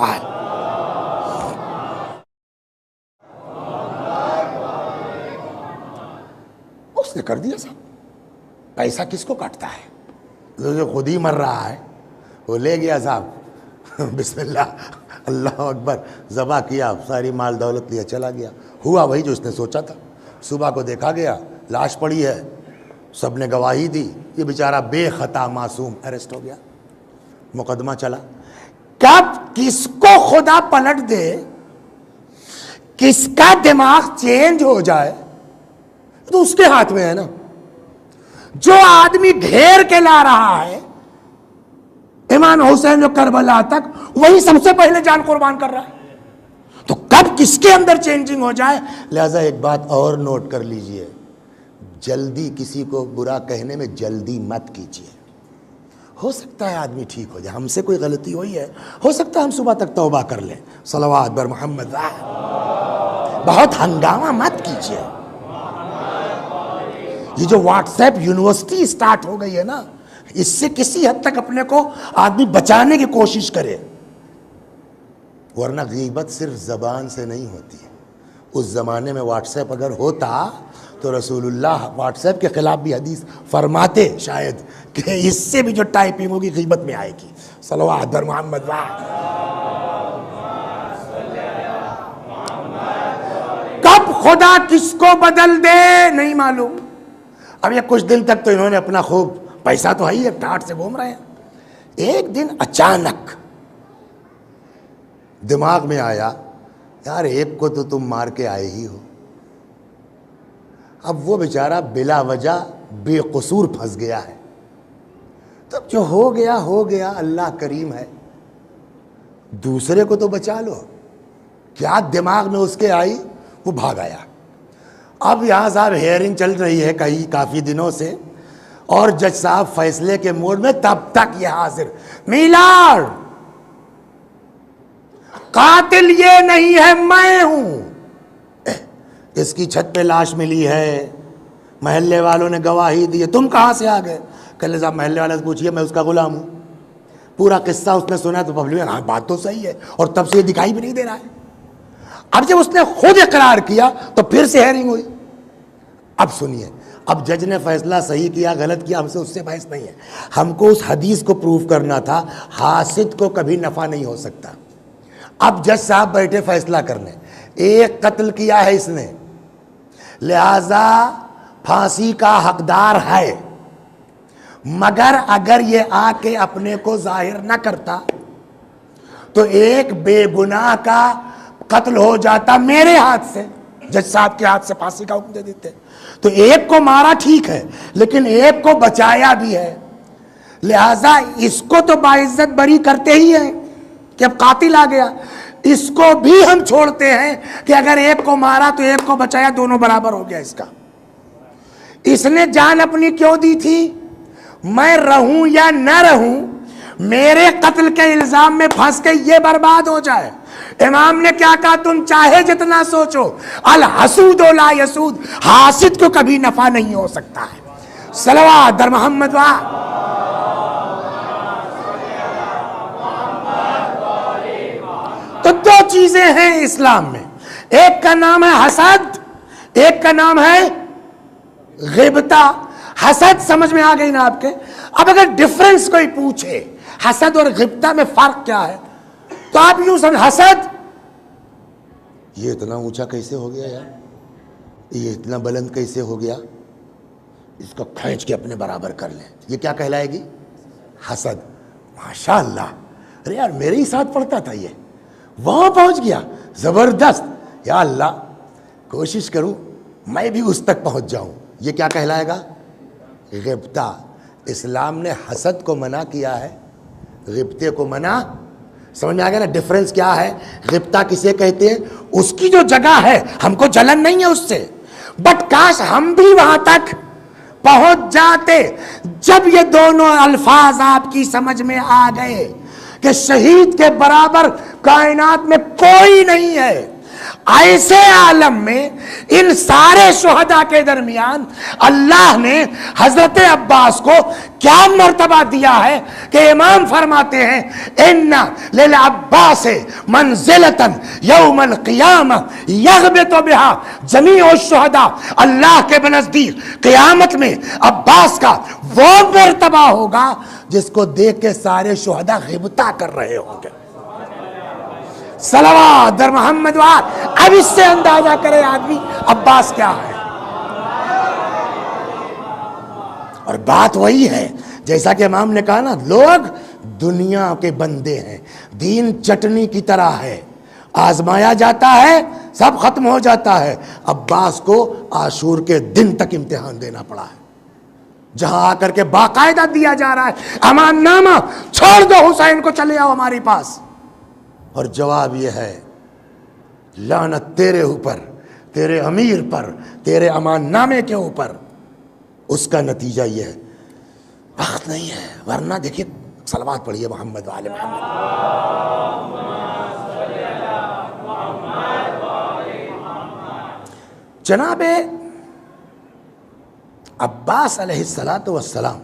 اس نے کر دیا صاحب. پیسہ کس کو کاٹتا ہے؟ جو خود ہی مر رہا ہے وہ لے گیا صاحب. بسم اللہ اللہ اکبر، ذبح کیا، ساری مال دولت لیا، چلا گیا. ہوا وہی جو اس نے سوچا تھا. صبح کو دیکھا گیا لاش پڑی ہے، سب نے گواہی دی، یہ بیچارہ بے خطا معصوم اریسٹ ہو گیا. مقدمہ چلا. کب کس کو خدا پلٹ دے، کس کا دماغ چینج ہو جائے تو اس کے ہاتھ میں ہے نا. جو آدمی گھیر کے لا رہا ہے امام حسین جو کربلا تک، وہی سب سے پہلے جان قربان کر رہا ہے. تو کب کس کے اندر چینجنگ ہو جائے. لہذا ایک بات اور نوٹ کر لیجئے، جلدی کسی کو برا کہنے میں جلدی مت کیجئے. ہو سکتا ہے آدمی ٹھیک ہو جائے، ہم سے کوئی غلطی ہوئی ہے، ہو سکتا ہے ہم صبح تک توبہ کر لیں. صلوات بر محمد. بہت ہنگامہ مت کیجئے. یہ جو واٹس ایپ یونیورسٹی سٹارٹ ہو گئی ہے نا، اس سے کسی حد تک اپنے کو آدمی بچانے کی کوشش کرے، ورنہ غیبت صرف زبان سے نہیں ہوتی. اس زمانے میں واٹس ایپ اگر ہوتا تو رسول اللہ واٹس ایپ کے خلاف بھی حدیث فرماتے شاید کہ اس سے بھی جو ٹائپنگ ہوگی غیبت میں آئے گی. صلوات بر محمد. کب خدا کس کو بدل دے نہیں معلوم. اب یہ کچھ دن تک تو انہوں نے اپنا خوب پیسہ تو ہے ہی ہے، ٹاٹ سے گھوم رہے ہیں. ایک دن اچانک دماغ میں آیا یار ایک کو تو تم مار کے آئے ہی ہو. اب وہ بیچارہ بلا وجہ بے قصور پھنس گیا ہے. تب جو ہو گیا، اللہ کریم ہے، دوسرے کو تو بچا لو. کیا دماغ میں اس کے آئی، وہ بھاگ آیا. اب یہاں صاحب ہیئرنگ چل رہی ہے کافی دنوں سے، اور جج صاحب فیصلے کے موڈ میں، تب تک یہ حاضر. میلاد قاتل یہ نہیں ہے، میں ہوں. اس کی چھت پہ لاش ملی ہے، محلے والوں نے گواہی دی ہے، تم کہاں سے آ گئے؟ کہ صاحب محلے والے سے پوچھئے، میں اس کا غلام ہوں. پورا قصہ اس نے سنا تو پبلک میں، ہاں بات تو صحیح ہے، اور تب سے یہ دکھائی بھی نہیں دے رہا ہے. اب جب اس نے خود اقرار کیا تو پھر سے ہیئرنگ ہوئی. اب سنیے، اب جج نے فیصلہ صحیح کیا غلط کیا، ہم سے اس سے بحث نہیں ہے. ہم کو اس حدیث کو پروف کرنا تھا، حاسد کو کبھی نفع نہیں ہو سکتا. اب جج صاحب بیٹھے فیصلہ کرنے. ایک قتل کیا ہے اس نے، لہذا پھانسی کا حقدار ہے، مگر اگر یہ آ کے اپنے کو ظاہر نہ کرتا تو ایک بے گناہ کا قتل ہو جاتا میرے ہاتھ سے. جج صاحب کے ہاتھ سے پھانسی کا حکم دے دیتے. تو ایک کو مارا ٹھیک ہے، لیکن ایک کو بچایا بھی ہے، لہذا اس کو تو باعزت بری کرتے ہی ہیں کہ اب قاتل آ گیا. اس کو بھی ہم چھوڑتے ہیں کہ اگر ایک کو مارا تو ایک کو بچایا، دونوں برابر ہو گیا اس کا. اس نے جان اپنی کیوں دی تھی؟ میں رہوں یا نہ رہوں، میرے قتل کے الزام میں پھنس کے یہ برباد ہو جائے. امام نے کیا کہا؟ تم چاہے جتنا سوچو، الحسود لا یسود، حاسد کو کبھی نفع نہیں ہو سکتا ہے. صلوات در محمد. تو دو چیزیں ہیں اسلام میں، ایک کا نام ہے حسد، ایک کا نام ہے غیبتہ. حسد سمجھ میں آ گئی نا آپ کے؟ اب اگر ڈفرنس کوئی پوچھے حسد اور غیبتہ میں فرق کیا ہے، تو آپ یوں سمجھ، حسد یہ اتنا اونچا کیسے ہو گیا یار، یہ اتنا بلند کیسے ہو گیا، اس کو کھینچ کے اپنے برابر کر لیں، یہ کیا کہلائے گی؟ حسد. ماشاءاللہ، ارے یار میرے ہی ساتھ پڑھتا تھا، یہ وہاں پہنچ گیا، زبردست. یا اللہ کوشش کروں میں بھی اس تک پہنچ جاؤں. یہ کیا کہلائے گا؟ غیبتہ. اسلام نے حسد کو منع کیا ہے، غیبتے کو منع. سمجھ میں آ گیا نا ڈفرنس کیا ہے؟ غیبتہ کسے کہتے ہیں؟ اس کی جو جگہ ہے، ہم کو جلن نہیں ہے اس سے، بٹ کاش ہم بھی وہاں تک پہنچ جاتے. جب یہ دونوں الفاظ آپ کی سمجھ میں آ گئے کہ شہید کے برابر کائنات میں کوئی نہیں ہے۔ ایسے عالم میں ان سارے شہداء کے درمیان اللہ نے حضرت عباس کو کیا مرتبہ دیا ہے کہ امام فرماتے ہیں ان للعباس منزلۃ یوم القیامہ یغبط بها جمیع الشہداء، اللہ کے نزدیک قیامت میں عباس کا وہ مرتبہ ہوگا جس کو دیکھ کے سارے شہداء غبطہ کر رہے ہوں گے۔ صلوات در محمد وآل۔ اب اس سے اندازہ کرے آدمی عباس کیا ہے۔ اور بات وہی ہے جیسا کہ امام نے کہا نا، لوگ دنیا کے بندے ہیں، دین چٹنی کی طرح ہے، آزمایا جاتا ہے سب ختم ہو جاتا ہے۔ عباس کو عاشور کے دن تک امتحان دینا پڑا ہے، جہاں آ کر کے باقاعدہ دیا جا رہا ہے امان نامہ، چھوڑ دو حسین کو، چلے آؤ ہمارے پاس۔ اور جواب یہ ہے لعنت تیرے اوپر، تیرے امیر پر، تیرے امان نامے کے اوپر۔ اس کا نتیجہ یہ ہے، وقت نہیں ہے، ورنہ دیکھیے صلوات پڑھیے محمد وآل محمد۔ جناب عباس علیہ السلام،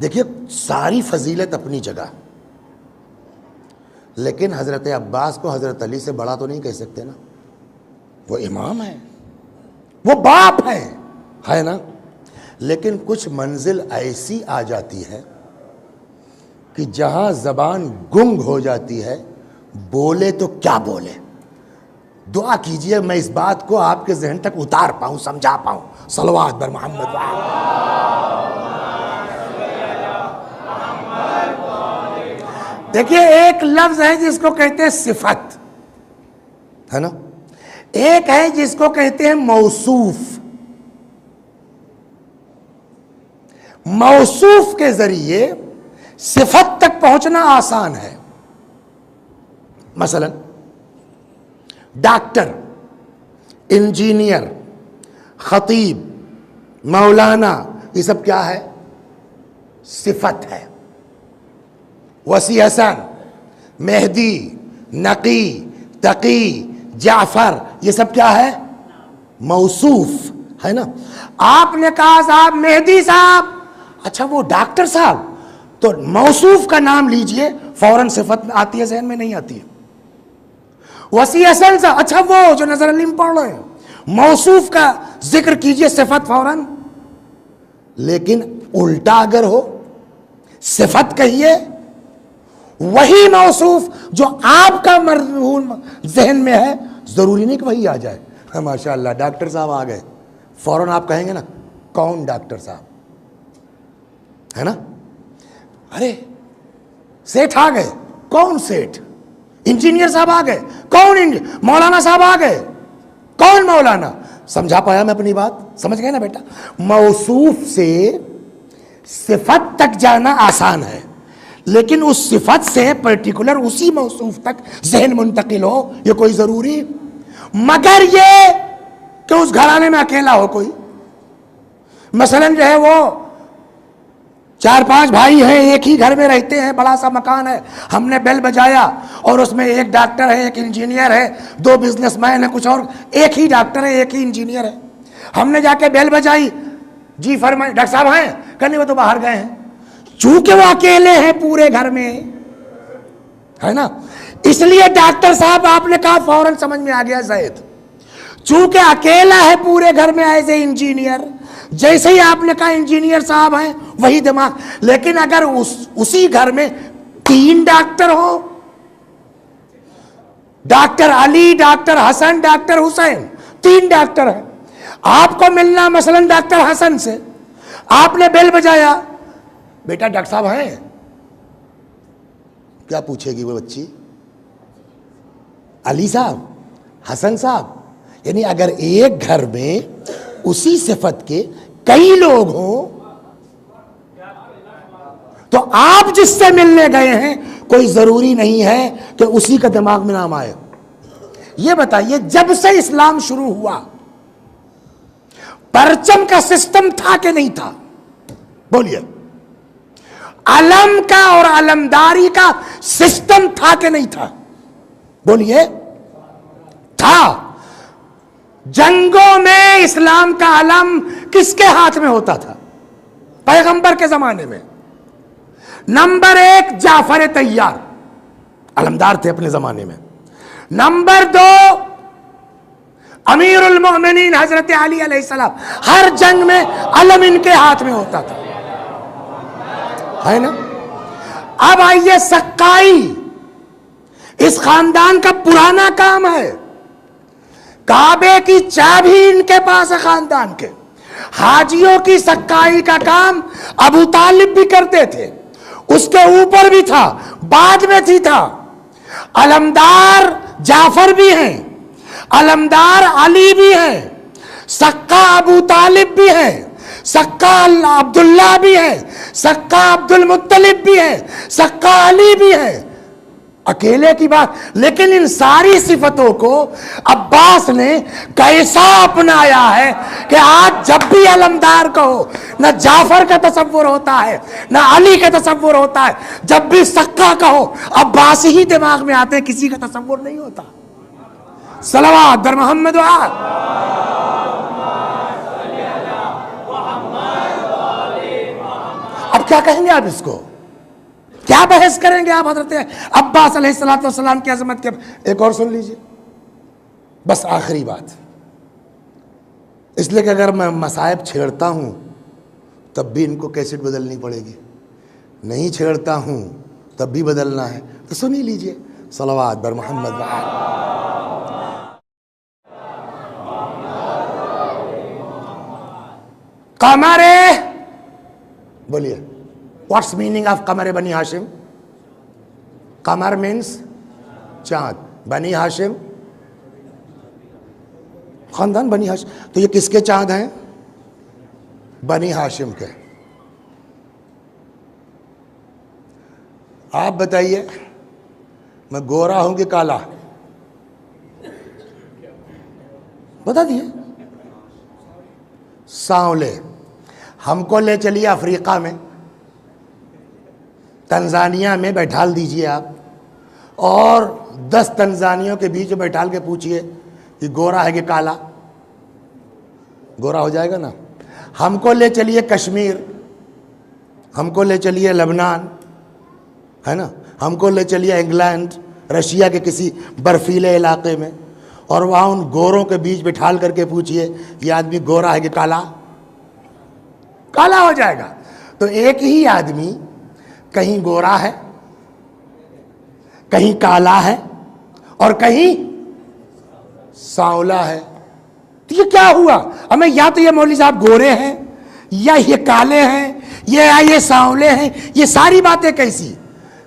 دیکھیے ساری فضیلت اپنی جگہ، لیکن حضرت عباس کو حضرت علی سے بڑا تو نہیں کہہ سکتے نا، وہ امام ہے، وہ باپ ہے نا۔ لیکن کچھ منزل ایسی آ جاتی ہے کہ جہاں زبان گنگ ہو جاتی ہے، بولے تو کیا بولے۔ دعا کیجئے میں اس بات کو آپ کے ذہن تک اتار پاؤں، سمجھا پاؤں۔ صلوات بر محمد وآلہ۔ دیکھیے ایک لفظ ہے جس کو کہتے ہیں صفت، ہے نا، ایک ہے جس کو کہتے ہیں موصوف۔ موصوف کے ذریعے صفت تک پہنچنا آسان ہے۔ مثلا ڈاکٹر، انجینئر، خطیب، مولانا، یہ سب کیا ہے؟ صفت ہے۔ وسیع حسن، مہدی، نقی، تقی، جعفر، یہ سب کیا ہے؟ موصوف ہے نا۔ آپ نے کہا صاحب مہدی صاحب، اچھا وہ ڈاکٹر صاحب، تو موصوف کا نام لیجئے، فوراً صفت آتی ہے ذہن میں؟ نہیں آتی ہے۔ وسیع حسن صاحب، اچھا وہ جو نظر علم پڑھ رہے ہیں، موصوف کا ذکر کیجئے، صفت فوراً۔ لیکن الٹا اگر ہو، صفت کہیے، وہی موصوف جو آپ کا مرہون ذہن میں ہے، ضروری نہیں کہ وہی آ جائے۔ ماشاءاللہ ڈاکٹر صاحب آ گئے، فوراً آپ کہیں گے نا کون ڈاکٹر صاحب، ہے نا۔ ارے سیٹھ آ گئے، کون سیٹھ؟ انجینئر صاحب آ گئے، کون مولانا صاحب آ گئے، کون مولانا؟ سمجھا پایا میں اپنی بات؟ سمجھ گئے نا بیٹا؟ موصوف سے صفت تک جانا آسان ہے، لیکن اس صفت سے پرٹیکولر اسی موصوف تک ذہن منتقل ہو، یہ کوئی ضروری، مگر یہ کہ اس گھرانے میں اکیلا ہو کوئی۔ مثلا جو ہے وہ 4-5 بھائی ہیں، ایک ہی گھر میں رہتے ہیں، بڑا سا مکان ہے، ہم نے بیل بجایا اور اس میں ایک ڈاکٹر ہے، ایک انجینئر ہے، 2 بزنس مین ہے، کچھ اور، ایک ہی ڈاکٹر ہے، ایک ہی انجینئر ہے۔ ہم نے جا کے بیل بجائی، جی فرمائیں ڈاکٹر صاحب ہیں؟ کہنے وہ تو باہر گئے ہیں۔ چونکہ وہ اکیلے ہیں پورے گھر میں، ہے نا، اس لیے ڈاکٹر صاحب آپ نے کہا فوراً سمجھ میں آ گیا زید۔ چونکہ اکیلا ہے پورے گھر میں ایز اے انجینئر، جیسے ہی آپ نے کہا انجینئر صاحب ہیں، وہی دماغ۔ لیکن اگر اسی گھر میں 3 ڈاکٹر ہو، ڈاکٹر علی، ڈاکٹر حسن، ڈاکٹر حسین، 3 ڈاکٹر ہیں، آپ کو ملنا مثلا ڈاکٹر حسن سے، آپ نے بیل بجایا، بیٹا ڈاکٹر صاحب ہیں؟ کیا پوچھے گی وہ بچی؟ علی صاحب، حسن صاحب۔ یعنی اگر ایک گھر میں اسی صفت کے کئی لوگ ہوں تو آپ جس سے ملنے گئے ہیں کوئی ضروری نہیں ہے کہ اسی کا دماغ میں نام آئے۔ یہ بتائیے جب سے اسلام شروع ہوا پرچم کا سسٹم تھا کہ نہیں تھا؟ بولیے۔ علم کا اور علمداری کا سسٹم تھا کہ نہیں تھا؟ بولیے تھا۔ جنگوں میں اسلام کا علم کس کے ہاتھ میں ہوتا تھا؟ پیغمبر کے زمانے میں نمبر 1 جعفر طیار، علمدار تھے اپنے زمانے میں۔ نمبر 2 امیر المؤمنین حضرت علی علیہ السلام، ہر جنگ میں علم ان کے ہاتھ میں ہوتا تھا، ہے نا؟ اب آئیے سقائی، اس خاندان کا پرانا کام ہے، کعبے کی چابی ان کے پاس ہے خاندان کے۔ حاجیوں کی سقائی کا کام ابو طالب بھی کرتے تھے، اس کے اوپر بھی تھا، بعد میں تھی تھا۔ علمدار جعفر بھی ہیں، علمدار علی بھی ہیں، سقا ابو طالب بھی ہیں، سقا عبداللہ بھی ہے، سقا عبد المطلب بھی ہے، سقا علی بھی ہے، اکیلے کی بات۔ لیکن ان ساری صفتوں کو عباس نے کیسا اپنایا ہے کہ آج جب بھی علمدار کہو، نہ جعفر کا تصور ہوتا ہے نہ علی کا تصور ہوتا ہے، جب بھی سقا کہو عباس ہی دماغ میں آتے ہیں، کسی کا تصور نہیں ہوتا۔ صلوات در محمد و آل۔ اب کیا کہیں گے آپ اس کو؟ کیا بحث کریں گے آپ حضرت عباس علیہ السلام کی عظمت کے؟ ایک اور سن لیجئے، بس آخری بات، اس لیے کہ اگر میں مصائب چھیڑتا ہوں تب بھی ان کو کیسٹ بدلنی پڑے گی، نہیں چھیڑتا ہوں تب بھی بدلنا ہے، تو سن ہی لیجئے۔ صلوات بر محمد و آل۔ قمر، بولیے واٹس میننگ آف قمر بنی ہاشم؟ قمر مینس چاند، بنی ہاشم خاندان بنی ہاشم، تو یہ کس کے چاند ہیں؟ بنی ہاشم کے۔ آپ بتائیے میں گورا ہوں کہ کالا؟ بتا دیے۔ سانولے، ہم کو لے چلیے افریقہ میں، تنزانیہ میں بیٹھال دیجئے آپ، اور 10 تنزانیوں کے بیچ میں بیٹھال کے پوچھئے کہ گورا ہے کہ کالا، گورا ہو جائے گا نا۔ ہم کو لے چلیے کشمیر، ہم کو لے چلیے لبنان، ہے نا، ہم کو لے چلیے انگلینڈ، رشیا کے کسی برفیلے علاقے میں، اور وہاں ان گوروں کے بیچ بٹھال کر کے پوچھئے یہ آدمی گورا ہے کہ کالا؟ کالا ہو جائے گا۔ تو ایک ہی آدمی کہیں گورا ہے، کہیں کالا ہے، اور کہیں سانولا ہے۔ تو یہ کیا ہوا؟ ہمیں یا تو یہ مولوی صاحب گورے ہیں، یا یہ کالے ہیں، یا یہ سانولے ہیں، یہ ساری باتیں کیسی؟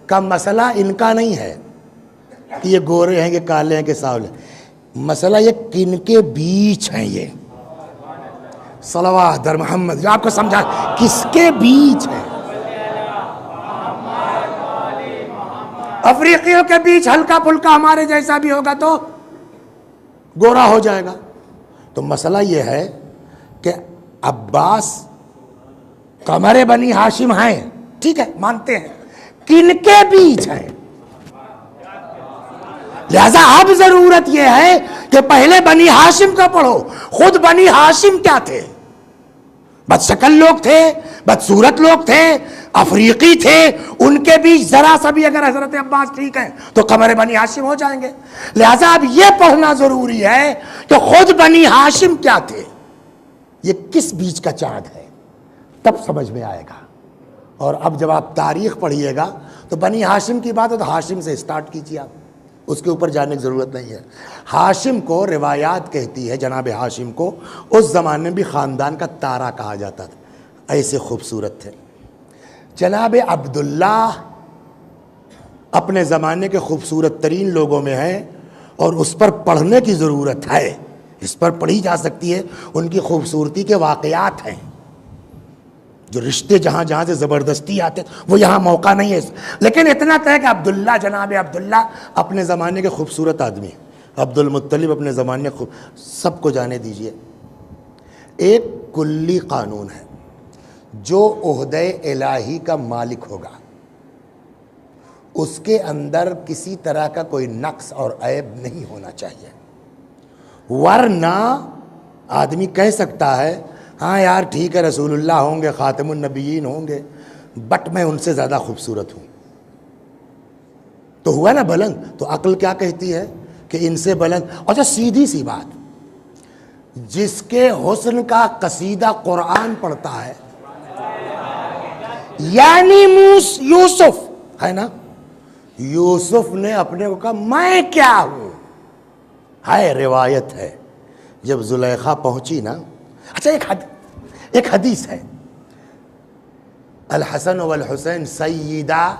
کا مسئلہ ان کا نہیں ہے کہ یہ گورے ہیں کہ کالے ہیں کہ سانولے، مسئلہ یہ کن کے بیچ ہیں یہ۔ صلوات در محمد، جو آپ کو سمجھا کس کے بیچ ہے۔ افریقیوں کے بیچ ہلکا پھلکا ہمارے جیسا بھی ہوگا تو گورا ہو جائے گا۔ تو مسئلہ یہ ہے کہ عباس قمر بنی ہاشم ہیں، ٹھیک ہے مانتے ہیں، کن کے بیچ ہیں؟ لہذا اب ضرورت یہ ہے کہ پہلے بنی ہاشم کا پڑھو، خود بنی ہاشم کیا تھے؟ بد شکل لوگ تھے، بدصورت لوگ تھے، افریقی تھے، ان کے بیچ ذرا سا بھی اگر حضرت عباس ٹھیک ہیں تو قمر بنی ہاشم ہو جائیں گے۔ لہذا اب یہ پڑھنا ضروری ہے کہ خود بنی ہاشم کیا تھے، یہ کس بیچ کا چاند ہے، تب سمجھ میں آئے گا۔ اور اب جب آپ تاریخ پڑھیے گا تو بنی ہاشم کی بات ہے تو ہاشم سے اسٹارٹ کیجیے، آپ اس کے اوپر جانے کی ضرورت نہیں ہے۔ ہاشم کو روایات کہتی ہے، جناب ہاشم کو اس زمانے میں بھی خاندان کا تارا کہا جاتا تھا، ایسے خوبصورت تھے۔ جناب عبداللہ اپنے زمانے کے خوبصورت ترین لوگوں میں ہیں، اور اس پر پڑھنے کی ضرورت ہے، اس پر پڑھی جا سکتی ہے، ان کی خوبصورتی کے واقعات ہیں، جو رشتے جہاں جہاں سے زبردستی آتے وہ یہاں موقع نہیں ہے۔ لیکن اتنا طے کہ عبداللہ، جناب عبداللہ اپنے زمانے کے خوبصورت آدمی، عبد المطلب اپنے زمانے سب کو جانے دیجئے۔ ایک کلی قانون ہے، جو عہدہ الہی کا مالک ہوگا اس کے اندر کسی طرح کا کوئی نقص اور عیب نہیں ہونا چاہیے، ورنہ آدمی کہہ سکتا ہے ہاں یار ٹھیک ہے رسول اللہ ہوں گے، خاتم النبیین ہوں گے، بٹ میں ان سے زیادہ خوبصورت ہوں، تو ہوا نا بلند۔ تو عقل کیا کہتی ہے کہ ان سے بلند۔ اچھا سیدھی سی بات، جس کے حسن کا قصیدہ قرآن پڑھتا ہے، یعنی یوسف ہے نا، یوسف نے اپنے کو کہا میں کیا ہوں، ہے روایت ہے جب زلیخا پہنچی نا، اچھا ایک حدیث ہے، الحسن والحسین سیدہ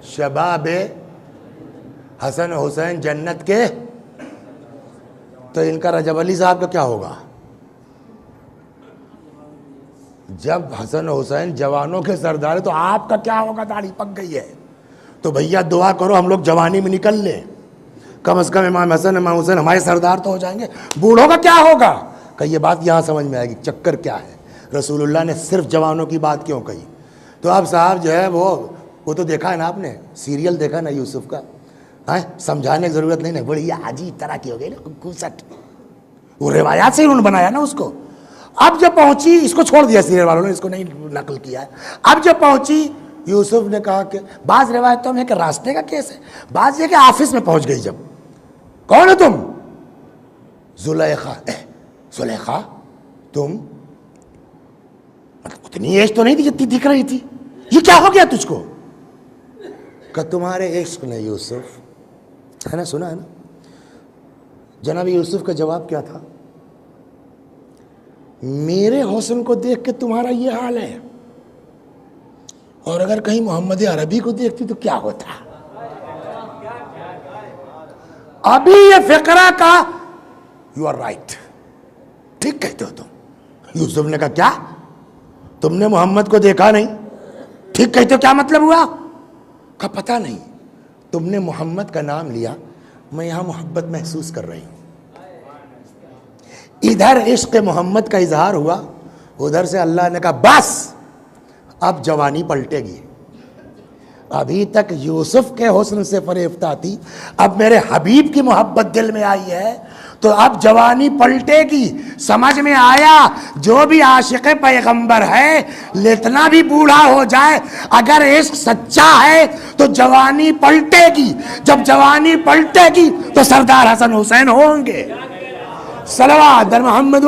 شباب، حسن حسین جنت کے، تو ان کا رجب علی صاحب کا کیا ہوگا؟ جب حسن حسین جوانوں کے سردار، تو آپ کا کیا ہوگا؟ داڑھی پک گئی ہے تو بھیا دعا کرو ہم لوگ جوانی میں نکل لیں، کم از کم امام حسن امام حسین ہمارے سردار تو ہو جائیں گے، بوڑھوں کا کیا ہوگا؟ کہ یہ بات یہاں سمجھ میں آئے گی چکر کیا ہے، رسول اللہ نے صرف جوانوں کی بات کیوں کہی؟ تو اب صاحب جو ہے وہ تو دیکھا ہے نا آپ نے، سیریل دیکھا نا یوسف کا، سمجھانے کی ضرورت نہیں نا، بڑی عجیب طرح کی ہو گئی نا کوسٹ، وہ روایات سے انہوں نے بنایا نا اس کو۔ اب جب پہنچی، اس کو چھوڑ دیا سیریل والوں نے، اس کو نہیں نقل کیا ہے، اب جب پہنچی یوسف نے کہا کہ بعض روایتوں میں کہ راستے کا کیس ہے، بعض یہ کہ آفس میں پہنچ گئی، جب کون ہو تم؟ زلیخا۔ زلیخا تم، مطلب اتنی ایج تو نہیں تھی جتنی دکھ رہی تھی، یہ کیا ہو گیا تجھ کو؟ کہ تمہارے عشق نے یوسف، ہے نا، سنا ہے نا جناب یوسف کا جواب کیا تھا؟ میرے حسن کو دیکھ کے تمہارا یہ حال ہے، اور اگر کہیں محمد عربی کو دیکھتی تو کیا ہوتا؟ ابھی یہ فقرہ کا یو آر رائٹ، ٹھیک کہتے ہو تم۔ یوسف نے کہا کیا تم نے محمد کو دیکھا نہیں؟ ٹھیک کہتے ہو، کیا مطلب ہوا؟ کہا پتہ نہیں، تم نے محمد کا نام لیا، میں یہاں محبت محسوس کر رہی ہوں، ادھر عشق محمد کا اظہار ہوا، ادھر سے اللہ نے کہا بس اب جوانی پلٹے گی، ابھی تک یوسف کے حسن سے فریفتہ تھی، اب میرے حبیب کی محبت دل میں آئی ہے تو اب جوانی پلٹے گی۔ سمجھ میں آیا؟ جو بھی عاشق پیغمبر ہے لتنا بھی بوڑھا ہو جائے، اگر عشق سچا ہے تو جوانی پلٹے گی، جب جوانی پلٹے گی تو سردار حسن حسین ہوں گے۔ صلوات در محمد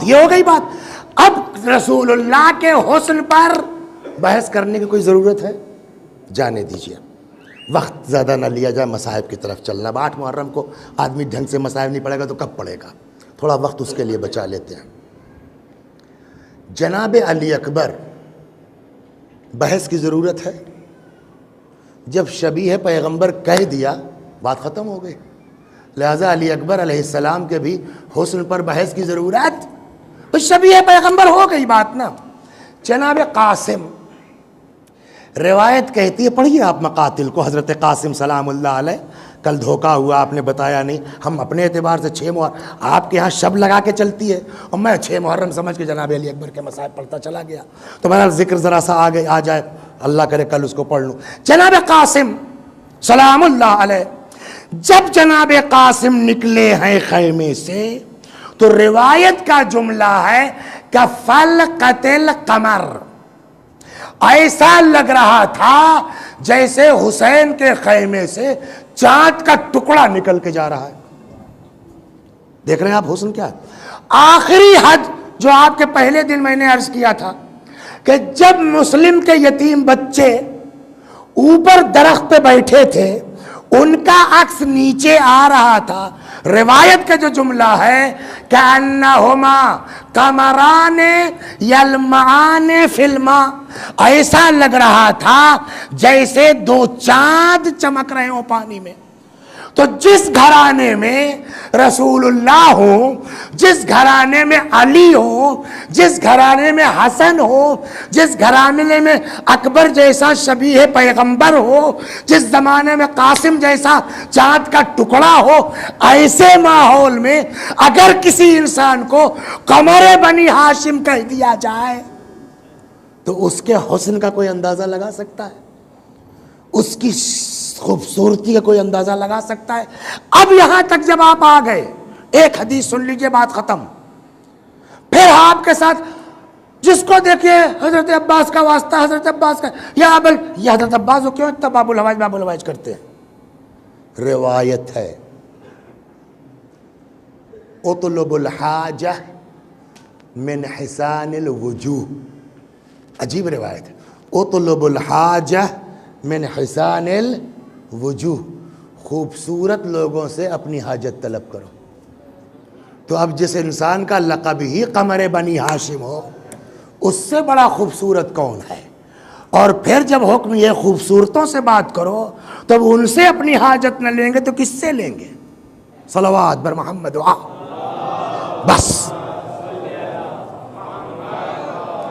یہ ہو گئی بات۔ اب رسول اللہ کے حسن پر بحث کرنے کی کوئی ضرورت ہے؟ جانے دیجیے، وقت زیادہ نہ لیا جائے، مصائب کی طرف چلنا۔ 8 محرم کو آدمی ڈھنگ سے مصائب نہیں پڑے گا تو کب پڑے گا؟ تھوڑا وقت اس کے لیے بچا لیتے ہیں۔ جناب علی اکبر، بحث کی ضرورت ہے؟ جب شبیہ پیغمبر کہہ دیا بات ختم ہو گئی، لہذا علی اکبر علیہ السلام کے بھی حسن پر بحث کی ضرورت؟ تو شبیہ پیغمبر ہو گئی بات نا۔ جناب قاسم، روایت کہتی ہے، پڑھیے آپ مقاتل کو، حضرت قاسم سلام اللہ علیہ، کل دھوکہ ہوا آپ نے بتایا نہیں، ہم اپنے اعتبار سے 6 محرم، آپ کے ہاں شب لگا کے چلتی ہے اور میں 6 محرم سمجھ کے جناب علی اکبر کے مصائب پڑھتا چلا گیا، تو میرا ذکر ذرا سا آ جائے، اللہ کرے کل اس کو پڑھ لوں۔ جناب قاسم سلام اللہ علیہ، جب جناب قاسم نکلے ہیں خیمے سے تو روایت کا جملہ ہے کہ فلقت القمر، ایسا لگ رہا تھا جیسے حسین کے خیمے سے چاند کا ٹکڑا نکل کے جا رہا ہے۔ دیکھ رہے ہیں آپ حسن کیا ہے؟ آخری حد جو آپ کے پہلے دن میں نے عرض کیا تھا کہ جب مسلم کے یتیم بچے اوپر درخت پہ بیٹھے تھے، ان کا عکس نیچے آ رہا تھا، روایت کا جو جملہ ہے کأنہما قمران یلمعان فی الماء، ایسا لگ رہا تھا جیسے 2 چاند چمک رہے ہوں پانی میں۔ تو جس گھرانے میں رسول اللہ ہوں، جس گھرانے میں علی ہوں، جس گھرانے میں حسن ہو، جس گھرانے میں اکبر جیسا شبیہ پیغمبر ہو، جس زمانے میں قاسم جیسا چاند کا ٹکڑا ہو، ایسے ماحول میں اگر کسی انسان کو قمر بنی ہاشم کہہ دیا جائے تو اس کے حسن کا کوئی اندازہ لگا سکتا ہے؟ اس کی خوبصورتی کا کوئی اندازہ لگا سکتا ہے؟ اب یہاں تک جب آپ آ گئے، ایک حدیث سن لیجئے، بات ختم. پھر آپ کے ساتھ جس کو دیکھیے حضرت عباس کا واسطہ، حضرت عباس کا، یا یہ حضرت عباس کو کیوں اتنا باب الحوائج کرتے ہیں؟ روایت ہے اطلب الحاجہ من حسان الوجوہ، عجیب روایت ہے، اطلب الحاجہ من حسان الوجوہ، خوبصورت لوگوں سے اپنی حاجت طلب کرو. تو اب جس انسان کا لقب ہی قمر بنی ہاشم ہو، اس سے بڑا خوبصورت کون ہے؟ اور پھر جب حکم یہ خوبصورتوں سے بات کرو تب ان سے اپنی حاجت نہ لیں گے تو کس سے لیں گے؟ صلوات بر محمد بس.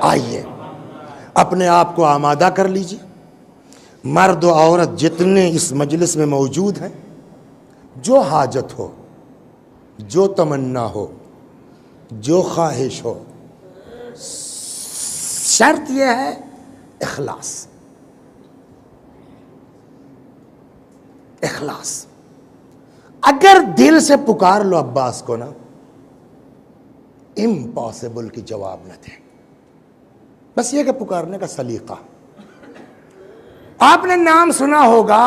آئیے اپنے آپ کو آمادہ کر لیجئے. مرد و عورت جتنے اس مجلس میں موجود ہیں، جو حاجت ہو، جو تمنا ہو، جو خواہش ہو، شرط یہ ہے اخلاص. اخلاص. اگر دل سے پکار لو عباس کو نا، امپاسبل کی جواب نہ دے. بس یہ کہ پکارنے کا سلیقہ. آپ نے نام سنا ہوگا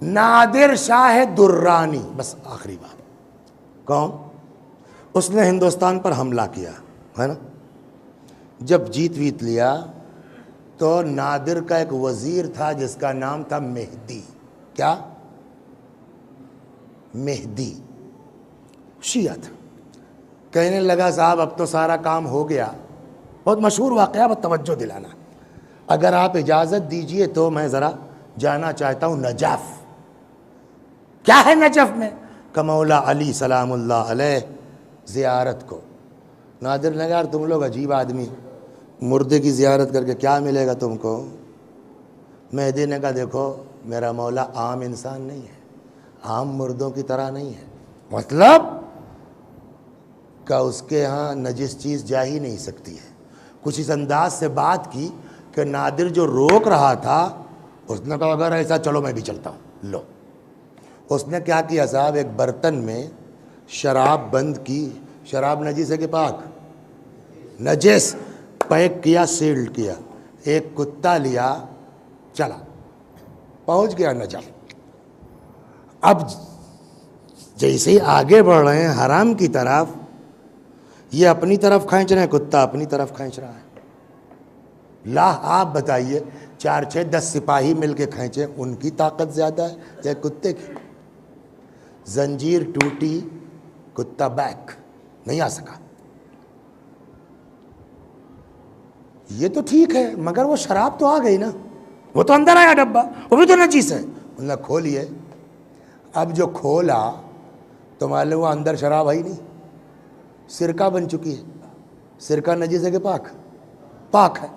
نادر شاہ درانی، بس آخری بات. کون؟ اس نے ہندوستان پر حملہ کیا ہے نا. جب جیت ویت لیا تو نادر کا ایک وزیر تھا جس کا نام تھا مہدی. کیا؟ مہدی. شیعہ تھا. کہنے لگا صاحب اب تو سارا کام ہو گیا. بہت مشہور واقعہ، بہت توجہ دلانا. اگر آپ اجازت دیجئے تو میں ذرا جانا چاہتا ہوں نجف. کیا ہے نجف میں؟ کہ مولا علی سلام اللہ علیہ زیارت کو. نادر نے کہا تم لوگ عجیب آدمی، مردے کی زیارت کر کے کیا ملے گا تم کو؟ مہدی نے کہا دیکھو میرا مولا عام انسان نہیں ہے، عام مردوں کی طرح نہیں ہے. مطلب کہ اس کے ہاں نجس چیز جا ہی نہیں سکتی ہے. کچھ اس انداز سے بات کی کہ نادر جو روک رہا تھا اس نے کہا اگر ایسا چلو میں بھی چلتا ہوں. لو اس نے کیا کیا صاحب، ایک برتن میں شراب بند کی. شراب نجس ہے کہ پاک؟ نجس. پیک کیا، سیلڈ کیا. ایک کتا لیا، چلا، پہنچ گیا نجف. اب جیسے ہی آگے بڑھ رہے ہیں حرام کی طرف، یہ اپنی طرف کھینچ رہے ہیں، کتا اپنی طرف کھینچ رہا ہے. لا آپ بتائیے 4 6 10 سپاہی مل کے کھینچے، ان کی طاقت زیادہ ہے یا کتے کی؟ زنجیر ٹوٹی، کتا بیک نہیں آ سکا. یہ تو ٹھیک ہے مگر وہ شراب تو آ گئی نا، وہ تو اندر آیا ڈبہ، وہ بھی تو نجیس ہے. انہوں نے کھولیے. اب جو کھولا تو معلوم وہ اندر شراب ہے ہی نہیں، سرکہ بن چکی ہے. سرکہ نجیس ہے کہ پاک؟ پاک ہے.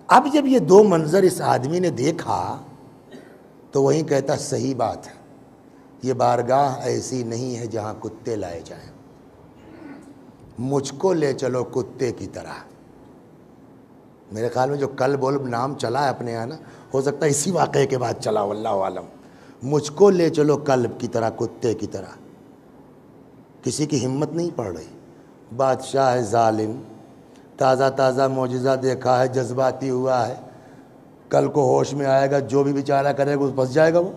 اب جب یہ دو منظر اس آدمی نے دیکھا تو وہیں کہتا صحیح بات ہے، یہ بارگاہ ایسی نہیں ہے جہاں کتے لائے جائیں، مجھ کو لے چلو کتے کی طرح. میرے خیال میں جو کل بول نام چلا ہے اپنے یہاں نا، ہو سکتا ہے اسی واقعے کے بعد چلا، واللہ عالم. مجھ کو لے چلو کلب کی طرح، کتے کی طرح. کسی کی ہمت نہیں پڑ رہی. بادشاہ ہے ظالم، تازہ تازہ معجزہ دیکھا ہے، جذباتی ہوا ہے، کل کو ہوش میں آئے گا جو بھی بیچارہ کرے گا پھنس جائے گا. وہ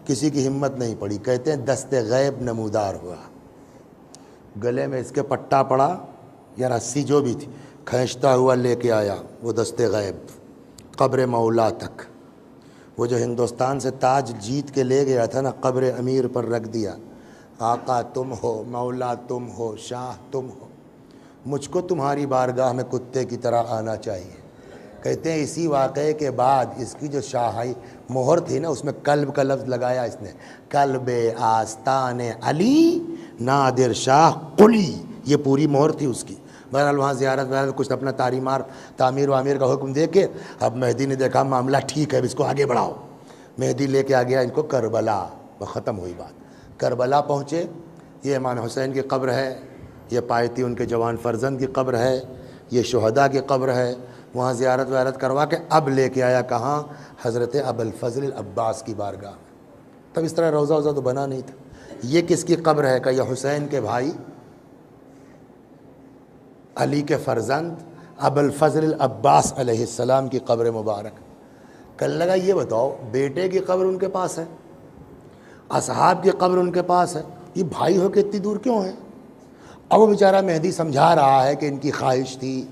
کسی کی ہمت نہیں پڑی. کہتے ہیں دست غیب نمودار ہوا، گلے میں اس کے پٹا پڑا یا رسی جو بھی تھی، کھینچتا ہوا لے کے آیا وہ دست غیب قبر مولا تک. وہ جو ہندوستان سے تاج جیت کے لے گیا تھا نا، قبر امیر پر رکھ دیا. آقا تم ہو، مولا تم ہو، شاہ تم ہو، مجھ کو تمہاری بارگاہ میں کتے کی طرح آنا چاہیے. کہتے ہیں اسی واقعے کے بعد اس کی جو شاہی مہر تھی نا، اس میں قلب کا لفظ لگایا اس نے، قلب آستان علی نادر شاہ قلی، یہ پوری مہر تھی اس کی۔ بہرحال وہاں زیارت کچھ اپنا تعمیر وامیر کا حکم دے کے اب مہدی نے دیکھا معاملہ ٹھیک ہے، اب اس کو آگے بڑھاؤ۔ مہدی لے کے آ گیا ان کو کربلا، وہ ختم ہوئی بات۔ کربلا پہنچے، یہ امام حسین کی قبر ہے، یہ پایتی ان کے جوان فرزند کی قبر ہے، یہ شہداء کی قبر ہے۔ وہاں زیارت کروا کے اب لے کے آیا کہاں؟ حضرت ابوالفضل العباس کی بارگاہ میں۔ تب اس طرح روضہ تو بنا نہیں تھا۔ یہ کس کی قبر ہے؟ کہ یہ حسین کے بھائی علی کے فرزند ابوالفضل العباس علیہ السلام کی قبر مبارک۔ کل لگا یہ بتاؤ، بیٹے کی قبر ان کے پاس ہے، اصحاب کی قبر ان کے پاس ہے، یہ بھائی ہو کے اتنی دور کیوں ہے؟ اب وہ بیچارہ مہدی سمجھا رہا ہے کہ ان کی خواہش تھی،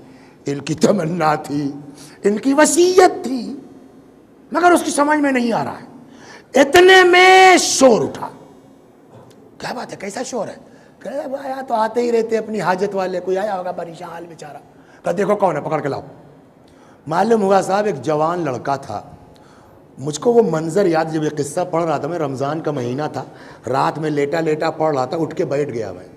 ان کی تمنا تھی، ان کی وصیت تھی، مگر اس کی سمجھ میں نہیں آ رہا ہے۔ اتنے میں شور اٹھا۔ کیا بات ہے؟ کیسا شور ہے؟ کہ آیا تو آتے ہی رہتے اپنی حاجت والے، کوئی آیا ہوگا پریشان حال بیچارہ۔ کہ دیکھو کون ہے، پکڑ کے لاؤ۔ معلوم ہوا صاحب ایک جوان لڑکا تھا۔ مجھ کو وہ منظر یاد، جب یہ قصہ پڑھ رہا تھا، میں رمضان کا مہینہ تھا، رات میں لیٹا پڑھ رہا تھا، اٹھ کے بیٹھ گیا میں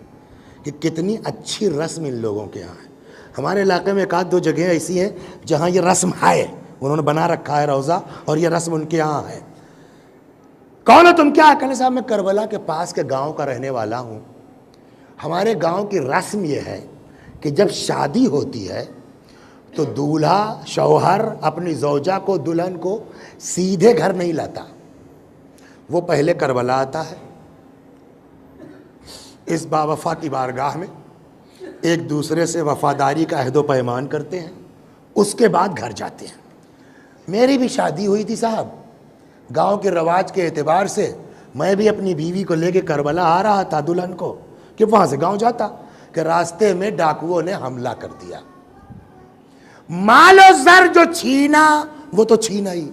کہ کتنی اچھی رسم ان لوگوں کے یہاں ہے۔ ہمارے علاقے میں ایک آدھ دو جگہیں ایسی ہیں جہاں یہ رسم ہے، انہوں نے بنا رکھا ہے روضہ، اور یہ رسم ان کے یہاں ہے۔ کون ہو تم؟ کیا؟ کہنے صاحب میں کربلا کے پاس کے گاؤں کا رہنے والا ہوں۔ ہمارے گاؤں کی رسم یہ ہے کہ جب شادی ہوتی ہے تو دولہا شوہر اپنی زوجہ کو، دلہن کو سیدھے گھر نہیں لاتا، وہ پہلے کربلا آتا ہے، اس باوفا کی بارگاہ میں ایک دوسرے سے وفاداری کا عہد و پیمان کرتے ہیں، اس کے بعد گھر جاتے ہیں۔ میری بھی شادی ہوئی تھی صاحب، گاؤں کے رواج کے اعتبار سے میں بھی اپنی بیوی کو لے کے کربلا آ رہا تھا دلہن کو، کہ وہاں سے گاؤں جاتا، کہ راستے میں ڈاکوؤں نے حملہ کر دیا، مال و زر جو چھینا وہ تو چھینا ہی،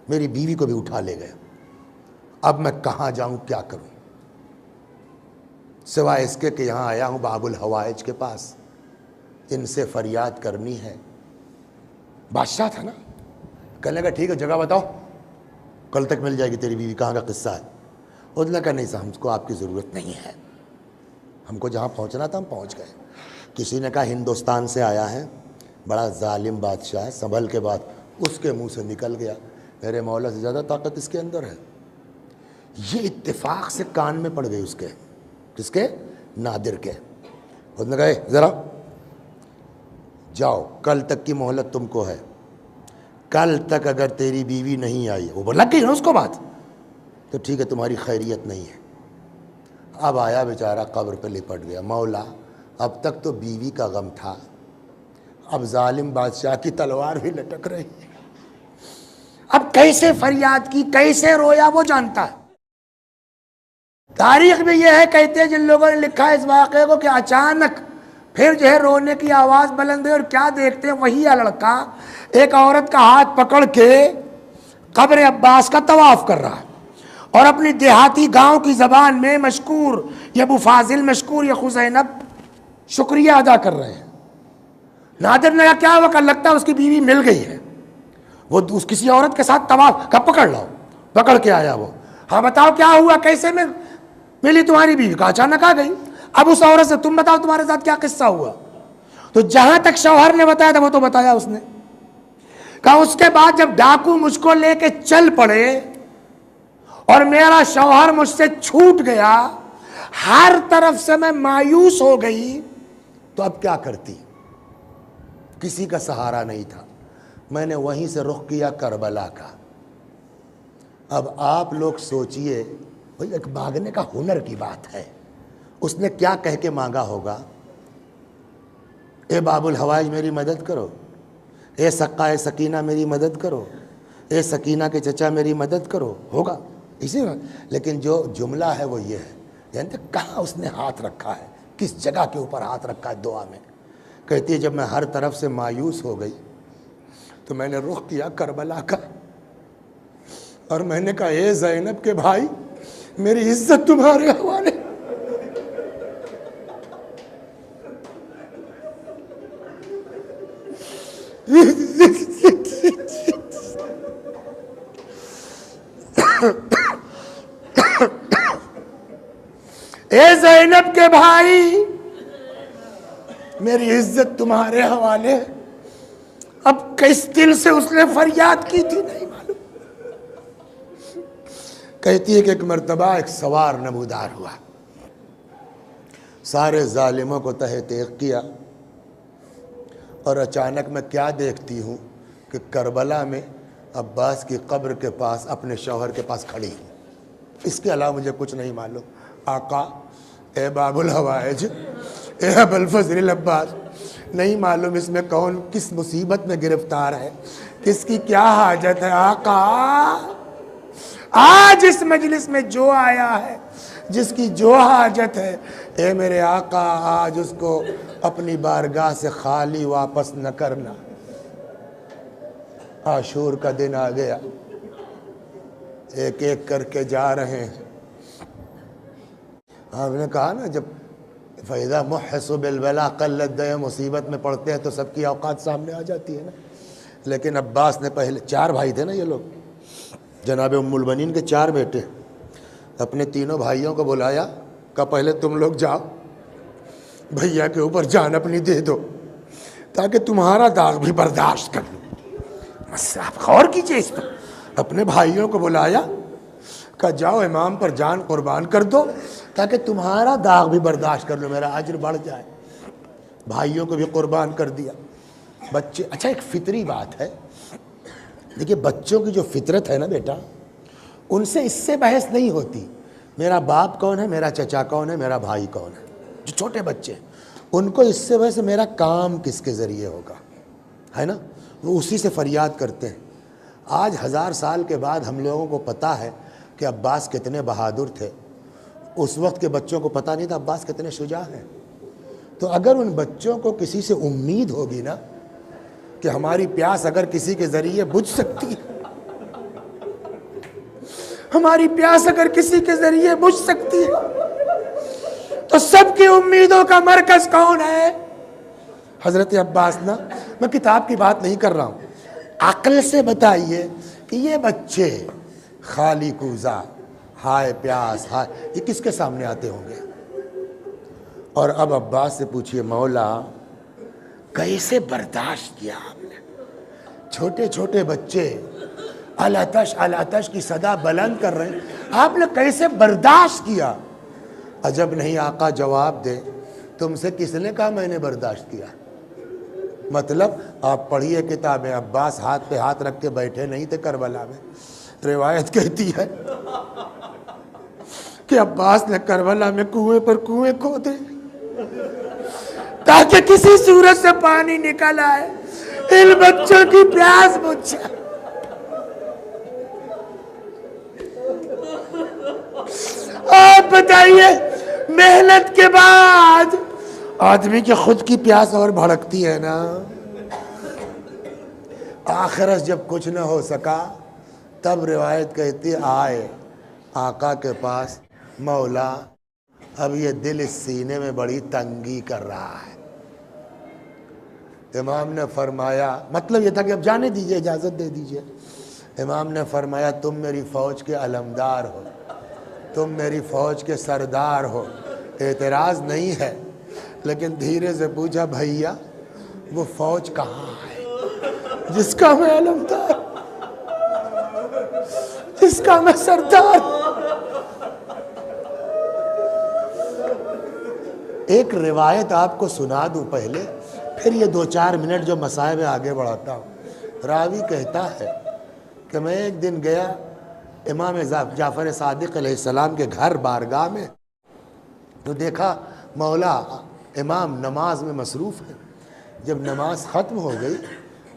میری بیوی کو بھی اٹھا لے گئے۔ اب میں کہاں جاؤں، کیا کروں، سوائے اس کے کہ یہاں آیا ہوں باب الحوائج کے پاس، ان سے فریاد کرنی ہے۔ بادشاہ تھا نا، کہنے لگا ٹھیک ہے جگہ بتاؤ، کل تک مل جائے گی تیری بیوی، کہاں کا قصہ ہے؟ اس نے کہا نہیں صاحب، ہم کو آپ کی ضرورت نہیں ہے، ہم کو جہاں پہنچنا تھا ہم پہنچ گئے۔ کسی نے کہا ہندوستان سے آیا ہے، بڑا ظالم بادشاہ ہے، سنبھل کے بعد اس کے منہ سے نکل گیا، میرے مولا سے زیادہ طاقت اس کے اندر ہے۔ یہ اتفاق سے کان میں پڑ گئی اس کے، کس کے؟ نادر کے۔ اس نے کہا ذرا جاؤ، کل تک کی مہلت تم کو ہے، کل تک اگر تیری بیوی نہیں آئی، وہ لگ گئی نا اس کو بات، تو ٹھیک ہے تمہاری خیریت نہیں ہے۔ اب آیا بیچارہ قبر پہ لپٹ گیا، مولا اب تک تو بیوی کا غم تھا، اب ظالم بادشاہ کی تلوار بھی لٹک رہی ہے، اب کیسے فریاد کی، کیسے رویا وہ جانتا ہے۔ تاریخ میں یہ ہے، کہتے ہیں جن لوگوں نے لکھا ہے اس واقعے کو، کہ اچانک پھر جو ہے رونے کی آواز بلند ہوئی، اور کیا دیکھتے ہیں، وہی لڑکا ایک عورت کا ہاتھ پکڑ کے قبر عباس کا طواف کر رہا ہے، اور اپنی دیہاتی گاؤں کی زبان میں مشکور، یہ ابو فاضل مشکور، یہ خزینب شکریہ ادا کر رہے ہیں۔ نادر نے کہا کیا ہوا؟ کہ لگتا ہے اس کی بیوی مل گئی ہے، وہ کسی عورت کے ساتھ طواف کا، پکڑ لاؤ، پکڑ کے آیا وہ۔ ہاں بتاؤ کیا ہوا، کیسے میں ملی تمہاری بیوی؟ کا اچانک آ گئی۔ اب اس عورت سے تم بتاؤ تمہارے ساتھ کیا قصہ ہوا؟ تو جہاں تک شوہر نے بتایا تھا وہ تو بتایا اس نے۔ کہا اس کے بعد جب ڈاکو مجھ کو لے کے چل پڑے اور میرا شوہر مجھ سے چھوٹ گیا، ہر طرف سے میں مایوس ہو گئی، تو اب کیا کرتی؟ کسی کا سہارا نہیں تھا، میں نے وہیں سے رخ کیا کربلا کا۔ اب آپ لوگ سوچئے، بھئی ایک مانگنے کا ہنر کی بات ہے، اس نے کیا کہہ کے مانگا ہوگا؟ اے باب الحوائج میری مدد کرو، اے سقائے سکینہ میری مدد کرو، اے سکینہ کے چچا میری مدد کرو، ہوگا اسی میں۔ لیکن جو جملہ ہے وہ یہ ہے، یعنی کہاں اس نے ہاتھ رکھا ہے، کس جگہ کے اوپر ہاتھ رکھا ہے دعا میں؟ کہتی ہے جب میں ہر طرف سے مایوس ہو گئی تو میں نے رخ کیا کربلا کا، اور میں نے کہا اے زینب کے بھائی، میری عزت تمہارے حوالے۔ اے زینب کے بھائی، میری عزت تمہارے حوالے ہے۔ اب کس دل سے اس نے فریاد کی تھی نہیں معلوم۔ کہتی ہے کہ ایک مرتبہ ایک سوار نمودار ہوا، سارے ظالموں کو تہہ تیغ کیا، اور اچانک میں کیا دیکھتی ہوں کہ کربلا میں عباس کی قبر کے پاس اپنے شوہر کے پاس کھڑی ہوں۔ اس کے علاوہ مجھے کچھ نہیں معلوم۔ آقا، اے باب الحوائج، اے ابو الفضل العباس، نہیں معلوم اس میں کون کس مصیبت میں گرفتار ہے، کس کی کیا حاجت ہے۔ آقا، آج اس مجلس میں جو آیا ہے، جس کی جو حاجت ہے، اے میرے آقا آج اس کو اپنی بارگاہ سے خالی واپس نہ کرنا۔ عاشور کا دن آ گیا، ایک ایک کر کے جا رہے ہیں۔ آپ نے کہا نا، جب فَإِذَا مُحِّصُ بِالْبَلَا قَلَّتْ دَيَ، مصیبت میں پڑتے ہیں تو سب کی اوقات سامنے آ جاتی ہے نا۔ لیکن عباس نے پہلے، 4 بھائی تھے نا یہ لوگ، جناب ام البنین کے 4 بیٹے، اپنے تینوں بھائیوں کو بلایا، کہا پہلے تم لوگ جاؤ، بھیا کے اوپر جان اپنی دے دو تاکہ تمہارا داغ بھی برداشت کر لوں۔ بس آپ غور کیجئے اس پر۔ اپنے بھائیوں کو بلایا، کہا جاؤ امام پر جان قربان کر دو تاکہ تمہارا داغ بھی برداشت کر لو، میرا اجر بڑھ جائے۔ بھائیوں کو بھی قربان کر دیا۔ بچے، اچھا ایک فطری بات ہے، دیکھیے بچوں کی جو فطرت ہے نا بیٹا، ان سے اس سے بحث نہیں ہوتی میرا باپ کون ہے، میرا چچا کون ہے، میرا بھائی کون ہے۔ جو چھوٹے بچے ہیں ان کو اس سے بحث میرا کام کس کے ذریعے ہوگا، ہے نا، وہ اسی سے فریاد کرتے ہیں۔ آج 1000 سال کے بعد ہم لوگوں کو پتہ ہے کہ عباس کتنے بہادر تھے، اس وقت کے بچوں کو پتہ نہیں تھا عباس کتنے شجاع ہیں۔ تو اگر ان بچوں کو کسی سے امید ہوگی نا کہ ہماری پیاس اگر کسی کے ذریعے بجھ سکتی ہے، ہماری پیاس اگر کسی کے ذریعے بجھ سکتی ہے، تو سب کی امیدوں کا مرکز کون ہے؟ حضرت عباس نا۔ میں کتاب کی بات نہیں کر رہا ہوں، عقل سے بتائیے کہ یہ بچے خالی کوزہ، ہائے پیاس، ہائے، یہ کس کے سامنے آتے ہوں گے؟ اور اب عباس سے پوچھئے مولا کیسے برداشت کیا آپ نے؟ چھوٹے چھوٹے بچے العطش العطش کی صدا بلند کر رہے ہیں، آپ نے کیسے برداشت کیا؟ عجب نہیں آقا جواب دے، تم سے کس نے کہا میں نے برداشت کیا؟ مطلب آپ پڑھیے کتابیں، عباس ہاتھ پہ ہاتھ رکھ کے بیٹھے نہیں تھے کربلا میں۔ روایت کہتی ہے کہ عباس نے کربلا میں کنویں پر کنویں کھودے تاکہ کسی صورت سے پانی نکل آئے، ان بچوں کی پیاس بجھ جائے۔ آپ بتائیے، محنت کے بعد آدمی کی خود کی پیاس اور بھڑکتی ہے نا۔ آخرش جب کچھ نہ ہو سکا تب روایت کہتی آئے آقا کے پاس، مولا اب یہ دل اس سینے میں بڑی تنگی کر رہا ہے۔ امام نے فرمایا، مطلب یہ تھا کہ اب جانے دیجئے، اجازت دے دیجئے۔ امام نے فرمایا تم میری فوج کے علمدار ہو، تم میری فوج کے سردار ہو، اعتراض نہیں ہے، لیکن دھیرے سے پوچھا بھیا وہ فوج کہاں ہے جس کا میں علمدار، جس کا میں سردار؟ ایک روایت آپ کو سنا دوں پہلے، پھر یہ 2-4 منٹ جو مسائل میں آگے بڑھاتا ہوں۔ راوی کہتا ہے کہ میں ایک دن گیا امام جعفر صادق علیہ السلام کے گھر بارگاہ میں، تو دیکھا مولا امام نماز میں مصروف ہے۔ جب نماز ختم ہو گئی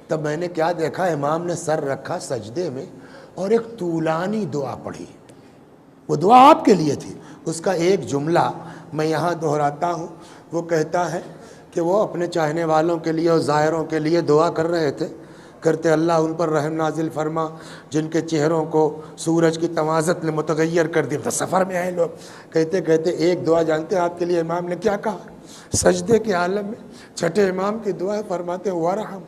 تب میں نے کیا دیکھا، امام نے سر رکھا سجدے میں اور ایک طولانی دعا پڑھی۔ وہ دعا آپ کے لیے تھی، اس کا ایک جملہ میں یہاں دہراتا ہوں۔ وہ کہتا ہے کہ وہ اپنے چاہنے والوں کے لیے اور زائروں کے لیے دعا کر رہے تھے، کرتے اللہ ان پر رحم نازل فرما جن کے چہروں کو سورج کی تمازت نے متغیر کر دیا۔ تو سفر میں آئے لوگ، کہتے کہتے ایک دعا جانتے ہیں آپ کے لیے امام نے کیا کہا؟ سجدے کے عالم میں چھٹے امام کی دعا فرماتے ہیں وَرْحَمْ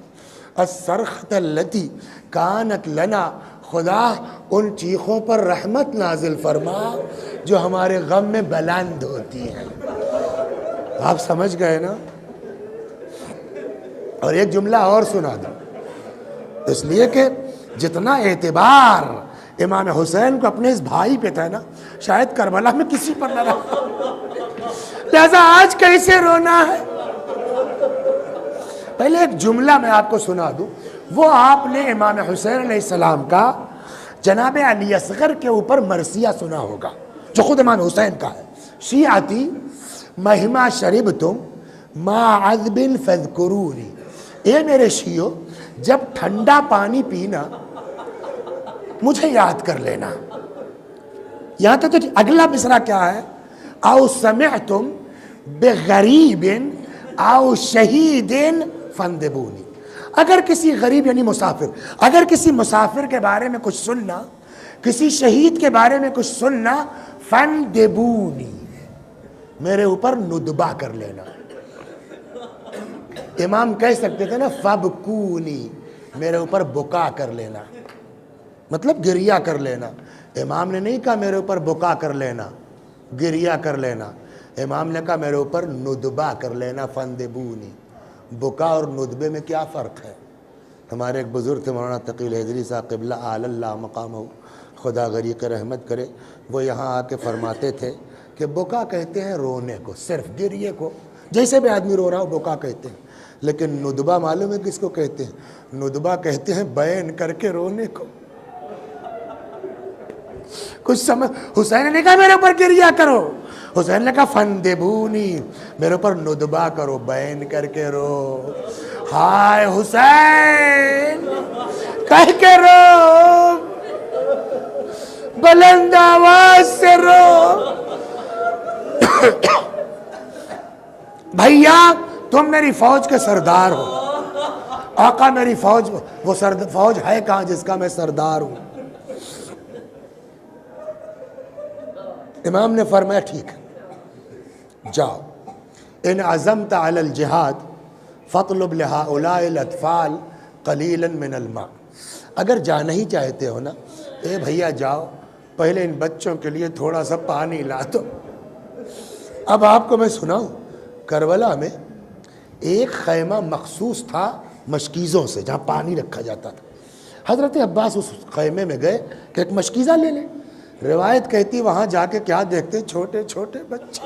الصَّرْخَةَ الَّتِي كَانَتْ لَنَا خدا ان چیخوں پر رحمت نازل فرما جو ہمارے غم میں بلند ہوتی ہیں۔ آپ سمجھ گئے نا؟ اور ایک جملہ اور سنا دوں، اس لیے کہ جتنا اعتبار امام حسین کو اپنے اس بھائی پہ تھا نا، شاید کربلا میں کسی پر نہ رہا، لہذا آج کیسے رونا ہے۔ پہلے ایک جملہ میں آپ کو سنا دوں، وہ آپ نے امام حسین علیہ السلام کا جناب علی اصغر کے اوپر مرثیہ سنا ہوگا، جو خود امام حسین کا ہے۔ شیعتی مہما شربتم ما عذب فاذکرونی، اے میرے شیعو جب ٹھنڈا پانی پینا مجھے یاد کر لینا۔ یہاں تک تو اگلا مصرع کیا ہے؟ او سمعتم بغریب او شہید فاندبونی، اگر کسی غریب یعنی مسافر، اگر کسی مسافر کے بارے میں کچھ سننا، کسی شہید کے بارے میں کچھ سننا، فاندبونی، میرے اوپر ندبہ کر لینا۔ امام کہہ سکتے تھے نا فبکونی، میرے اوپر بکا کر لینا، مطلب گریہ کر لینا۔ امام نے نہیں کہا میرے اوپر بکا کر لینا، گریہ کر لینا، امام نے کہا میرے اوپر ندبہ کر لینا، فاندبونی۔ بکا اور ندبے میں کیا فرق ہے؟ ہمارے ایک بزرگ تھے مولانا تقی الحیدری صاحب قبلہ اعلی اللہ مقامہ، خدا غریق رحمت کرے، وہ یہاں آ کے فرماتے تھے کہ بکا کہتے ہیں رونے کو، صرف گریے کو، جیسے بھی آدمی رو رہا ہو بکا کہتے ہیں، لیکن ندبہ معلوم ہے کس کو کہتے ہیں؟ ندبہ کہتے ہیں بیان کر کے رونے کو۔ کچھ سمجھ، حسین نے کہا میرے اوپر گریہ کرو، حسین نے کہا فندبونی، میرے اوپر ندبہ کرو، بیان کر کے رو، ہائے حسین کہہ کے رو، بلند آواز سے رو۔ بھیا تم میری فوج کے سردار ہو، آقا میری فوج، وہ فوج ہے کہاں جس کا میں سردار ہوں؟ امام نے فرمایا ٹھیک ہے، جاؤ، ان عزمت علی الجہاد فاطلب لہؤلاء الاطفال قلیلا من الماء، اگر جانا ہی چاہتے ہو نا، اے بھیا جاؤ، پہلے ان بچوں کے لیے تھوڑا سا پانی لا دو۔ اب آپ کو میں سناؤں، کربلا میں ایک خیمہ مخصوص تھا مشکیزوں سے، جہاں پانی رکھا جاتا تھا۔ حضرت عباس اس خیمے میں گئے کہ ایک مشکیزہ لے لیں۔ روایت کہتی وہاں جا کے کیا دیکھتے؟ چھوٹے چھوٹے بچے،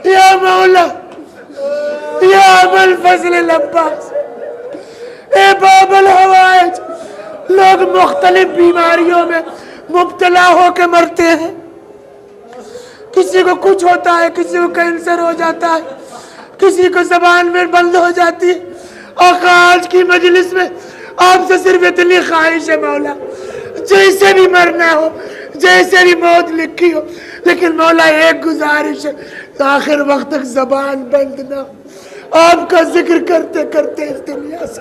یا مولا یا ابا الفضل العباس، اے باب الحوائج، لوگ مختلف بیماریوں میں مبتلا ہو کے مرتے ہیں، کسی کو کچھ ہوتا ہے، کسی کو کینسر ہو جاتا ہے، کسی کو زبان میں بند ہو جاتی ہے۔ آقا آج کی مجلس میں آپ سے صرف اتنی خواہش ہے مولا، جیسے بھی مرنا ہو، جیسے بھی موت لکھی ہو، لیکن مولا ایک گزارش ہے، آخر وقت تک زبان بند نہ ہو، آپ کا ذکر کرتے کرتے اس دنیا سے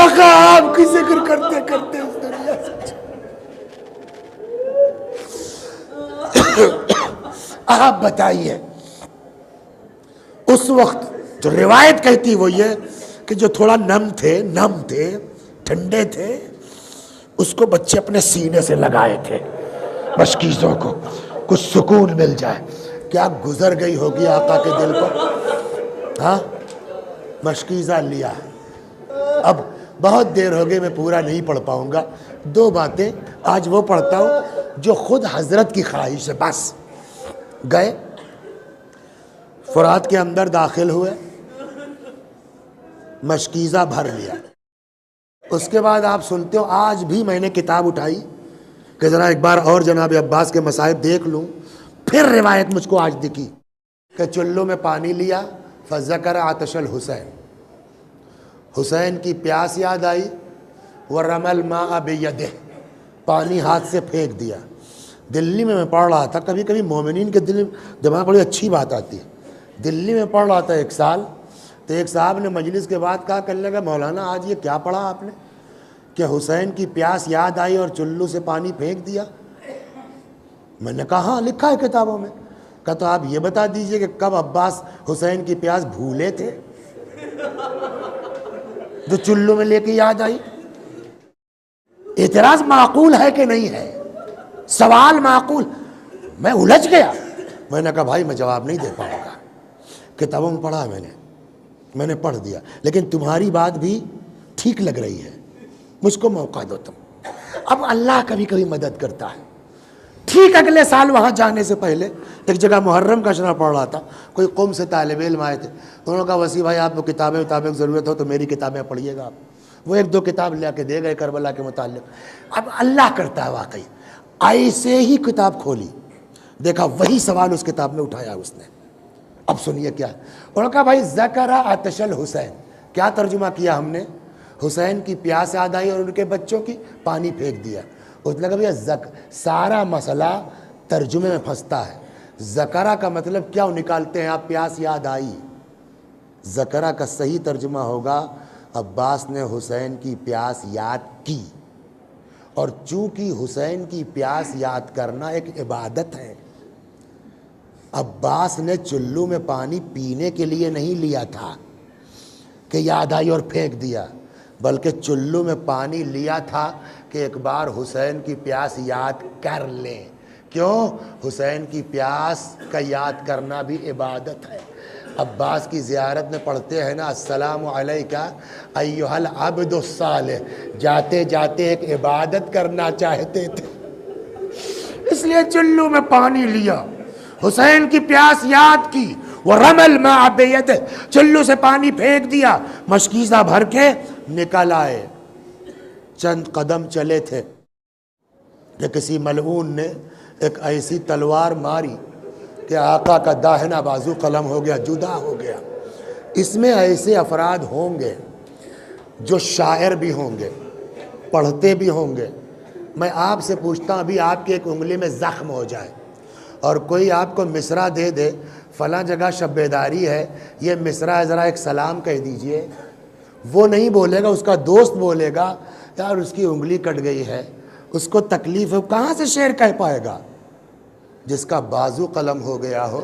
آقا آپ کی ذکر کرتے کرتے اس دنیا سے۔ آپ بتائیے اس وقت جو روایت کہتی وہ یہ کہ جو تھوڑا نم تھے ٹھنڈے تھے، اس کو بچے اپنے سینے سے لگائے تھے مشکیزوں کو، کچھ سکون مل جائے۔ کیا گزر گئی ہوگی آقا کے دل پر؟ ہاں، مشکیزہ لیا۔ اب بہت دیر ہو گئی، میں پورا نہیں پڑھ پاؤں گا، دو باتیں آج وہ پڑھتا ہوں جو خود حضرت کی خواہش ہے۔ بس گئے، فرات کے اندر داخل ہوئے، مشکیزہ بھر لیا۔ اس کے بعد آپ سنتے ہو، آج بھی میں نے کتاب اٹھائی کہ ذرا ایک بار اور جناب عباس کے مصائب دیکھ لوں، پھر روایت مجھ کو آج دکھی کہ چلو میں پانی لیا، فذکر عطش الحسین، حسین کی پیاس یاد آئی، ورمی الماء بیدہ، پانی ہاتھ سے پھینک دیا۔ دلی میں پڑھ رہا تھا، کبھی کبھی مومنین کے دل میں دماغ بڑی اچھی بات آتی ہے۔ دلی میں پڑھ رہا تھا ایک سال، تو ایک صاحب نے مجلس کے بعد کہا، کرنے لگا مولانا آج یہ کیا پڑھا آپ نے کہ حسین کی پیاس یاد آئی اور چلو سے پانی پھینک دیا؟ میں نے کہا ہاں لکھا ہے کتابوں میں۔ کہا تو آپ یہ بتا دیجئے کہ کب عباس حسین کی پیاس بھولے تھے جو چلو میں لے کے یاد آئی؟ اعتراض معقول ہے کہ نہیں ہے؟ سوال معقول؟ میں الجھ گیا۔ میں نے کہا بھائی میں جواب نہیں دے پاؤں گا، کتابوں میں پڑھا میں نے پڑھ دیا، لیکن تمہاری بات بھی ٹھیک لگ رہی ہے، مجھ کو موقع دو تم۔ اب اللہ کبھی کبھی مدد کرتا ہے۔ ٹھیک اگلے سال وہاں جانے سے پہلے ایک جگہ محرم کا شرح پڑھ رہا تھا، کوئی قوم سے طالب علم آئے تھے، انہوں نے کہا وسیع بھائی آپ کو کتابیں ضرورت ہو تو میری کتابیں پڑھیے گا آپ۔ وہ ایک دو کتاب لے کے دے گئے کربلا کے متعلق۔ اب اللہ کرتا ہے واقعی، ایسے ہی کتاب کھولی، دیکھا وہی سوال اس کتاب میں اٹھایا اس نے۔ اب سنیے کیا انہوں نے کہا، بھائی ذکر عطش الحسین، کیا ترجمہ کیا ہم نے؟ حسین کی پیاس یاد آئی اور ان کے بچوں کی، پانی پھینک دیا۔ اس نے کہا بھیا سارا مسئلہ ترجمے میں پھنستا ہے۔ ذکرہ کا مطلب کیا نکالتے ہیں آپ؟ پیاس یاد آئی۔ ذکرہ کا صحیح ترجمہ ہوگا عباس نے حسین کی پیاس یاد کی، اور چونکہ حسین کی پیاس یاد کرنا ایک عبادت ہے، عباس نے چلو میں پانی پینے کے لیے نہیں لیا تھا کہ یاد آئی اور پھینک دیا، بلکہ چلو میں پانی لیا تھا کہ ایک بار حسین کی پیاس یاد کر لیں۔ کیوں؟ حسین کی پیاس کا یاد کرنا بھی عبادت ہے۔ عباس کی زیارت میں پڑھتے ہیں نا، السلام علیکہ ایھا العبد الصالح، جاتے جاتے ایک عبادت کرنا چاہتے تھے، اس لیے چلو میں پانی لیا، حسین کی پیاس یاد کی، وَرَمَى الْمَاءَ بِيَدِهِ، چلو سے پانی پھینک دیا، مشکیزہ بھر کے نکل آئے۔ چند قدم چلے تھے کہ کسی ملعون نے ایک ایسی تلوار ماری کہ آقا کا داہنا بازو قلم ہو گیا، جدا ہو گیا۔ اس میں ایسے افراد ہوں گے جو شاعر بھی ہوں گے، پڑھتے بھی ہوں گے۔ میں آپ سے پوچھتا ہوں، ابھی آپ کی ایک انگلی میں زخم ہو جائے اور کوئی آپ کو مصرع دے دے، فلاں جگہ شب بیداری ہے، یہ مصرع ہے ذرا ایک سلام کہہ دیجئے، وہ نہیں بولے گا، اس کا دوست بولے گا یار اس کی انگلی کٹ گئی ہے، اس کو تکلیف ہے، کہاں سے شعر کہہ پائے گا؟ جس کا بازو قلم ہو گیا ہو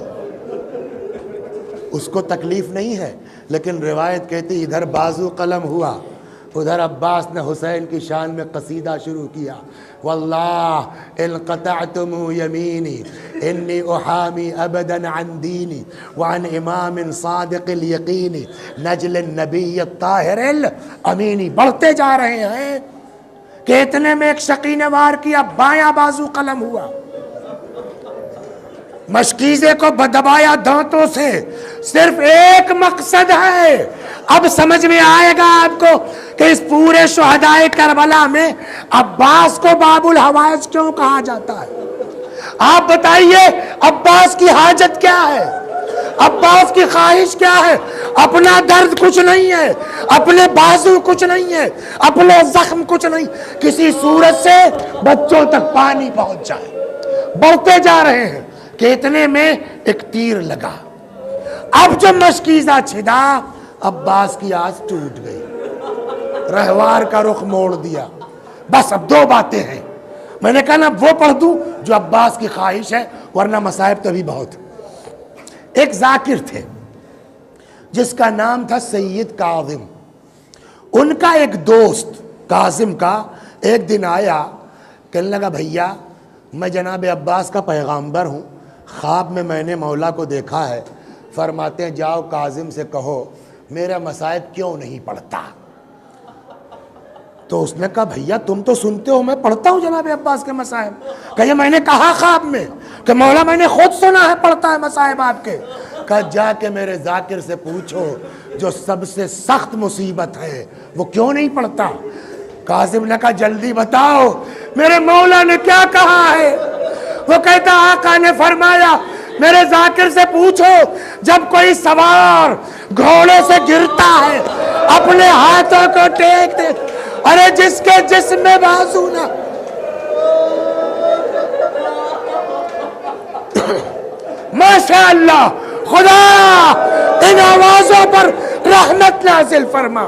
اس کو تکلیف نہیں ہے۔ لیکن روایت کہتی ادھر بازو قلم ہوا، ادھر عباس نے حسین کی شان میں قصیدہ شروع کیا، واللہ ان قطعتم یمینی انی احامی ابدا عن دینی وعن امام صادق الیقین نجل النبی الطاہر الامینی۔ بڑھتے جا رہے ہیں کہ اتنے میں ایک شقی نے وار کیا، بایاں بازو قلم ہوا، مشکیزے کو دبایا دانتوں سے۔ صرف ایک مقصد ہے، اب سمجھ میں آئے گا آپ کو کہ اس پورے شہدائے کربلا میں عباس کو باب الحوائج کیوں کہا جاتا ہے۔ آپ بتائیے عباس کی حاجت کیا ہے، عباس کی خواہش کیا ہے؟ اپنا درد کچھ نہیں ہے، اپنے بازو کچھ نہیں ہے، اپنے زخم کچھ نہیں، کسی صورت سے بچوں تک پانی پہنچ جائے۔ بڑھتے جا رہے ہیں کہ اتنے میں ایک تیر لگا۔ اب جب مشکیزہ چھدا، عباس کی آس ٹوٹ گئی، رہوار کا رخ موڑ دیا۔ بس اب دو باتیں ہیں، میں نے کہا نا وہ پڑھ دوں جو عباس کی خواہش ہے، ورنہ مصائب تو بھی بہت۔ ایک ذاکر تھے جس کا نام تھا سید کاظم، ان کا ایک دوست کاظم کا ایک دن آیا، کہنے لگا بھیا میں جناب عباس کا پیغامبر ہوں، خواب میں نے مولا کو دیکھا ہے، فرماتے ہیں جاؤ کاظم سے کہو میرا مصائب کیوں نہیں پڑھتا۔ تو اس نے کہا بھیا تم تو سنتے ہو، میں پڑھتا ہوں جناب عباس کے مصائب۔ کہا میں نے کہا خواب میں کہ مولا میں نے خود سنا ہے پڑھتا ہے مصائب آپ کے۔ کہا جا کے میرے ذاکر سے پوچھو جو سب سے سخت مصیبت ہے وہ کیوں نہیں پڑھتا۔ کاظم نے کہا جلدی بتاؤ میرے مولا نے کیا کہا ہے۔ وہ کہتا آقا نے فرمایا میرے ذاکر سے پوچھو جب کوئی سوار گھوڑے سے گرتا ہے اپنے ہاتھوں کو ٹیک دے، ارے جس کے جسم میں بازو نہ، ماشاءاللہ خدا ان آوازوں پر رحمت نازل فرما.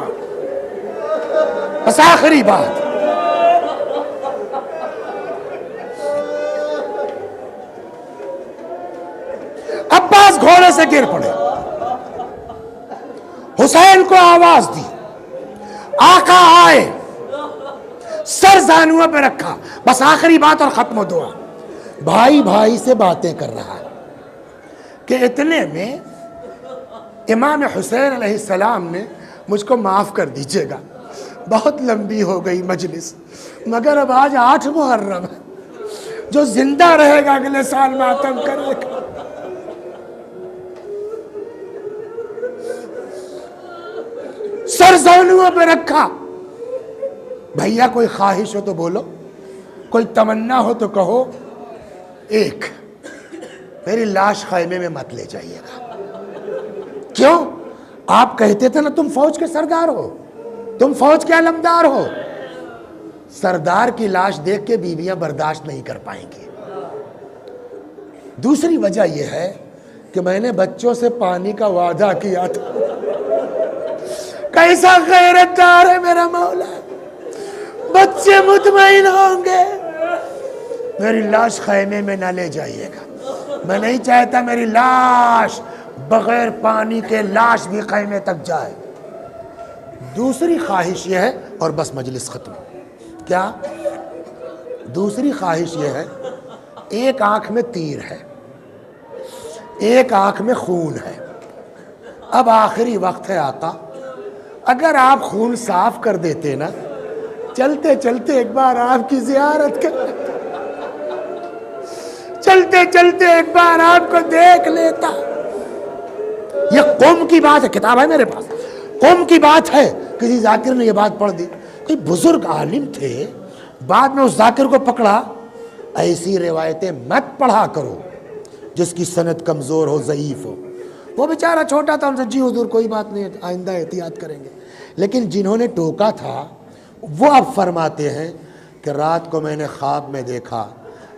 بس آخری بات، عباس گھوڑے سے گر پڑے، حسین کو آواز دی، آقا آئے، سر زانووں پہ رکھا. بس آخری بات اور ختم دعا. بھائی بھائی سے باتیں کر رہا ہے کہ اتنے میں امام حسین علیہ السلام نے مجھ کو معاف کر دیجئے گا، بہت لمبی ہو گئی مجلس، مگر اب آج 8 محرم ہے، جو زندہ رہے گا اگلے سال ماتم کرے گا. سر زانووں پہ رکھا. بھیا کوئی خواہش ہو تو بولو، کوئی تمنا ہو تو کہو. ایک، میری لاش خیمے میں مت لے جائیے گا. کیوں؟ آپ کہتے تھے نا تم فوج کے سردار ہو، تم فوج کے علمدار ہو. سردار کی لاش دیکھ کے بیویاں برداشت نہیں کر پائیں گی. دوسری وجہ یہ ہے کہ میں نے بچوں سے پانی کا وعدہ کیا تھا. کیسا غیرت دار ہے میرا مولا، بچے مطمئن ہوں گے. میری لاش خیمے میں نہ لے جائیے گا. میں نہیں چاہتا میری لاش بغیر پانی کے لاش بھی خیمے تک جائے. دوسری خواہش یہ ہے، اور بس مجلس ختم. کیا؟ دوسری خواہش یہ ہے، ایک آنکھ میں تیر ہے، ایک آنکھ میں خون ہے. اب آخری وقت ہے آقا، اگر آپ خون صاف کر دیتے نا، چلتے چلتے ایک بار آپ کی زیارت کر، چلتے چلتے ایک بار آپ کو دیکھ لیتا. یہ قوم کی بات ہے، کتاب ہے میرے پاس، قوم کی بات ہے. کسی ذاکر نے یہ بات پڑھ دی، کوئی بزرگ عالم تھے، بعد میں اس ذاکر کو پکڑا. ایسی روایتیں مت پڑھا کرو جس کی سند کمزور ہو، ضعیف ہو. وہ بیچارہ چھوٹا تھا، ان سے جی حضور کوئی بات نہیں، آئندہ احتیاط کریں گے. لیکن جنہوں نے ٹوکا تھا وہ اب فرماتے ہیں کہ رات کو میں نے خواب میں دیکھا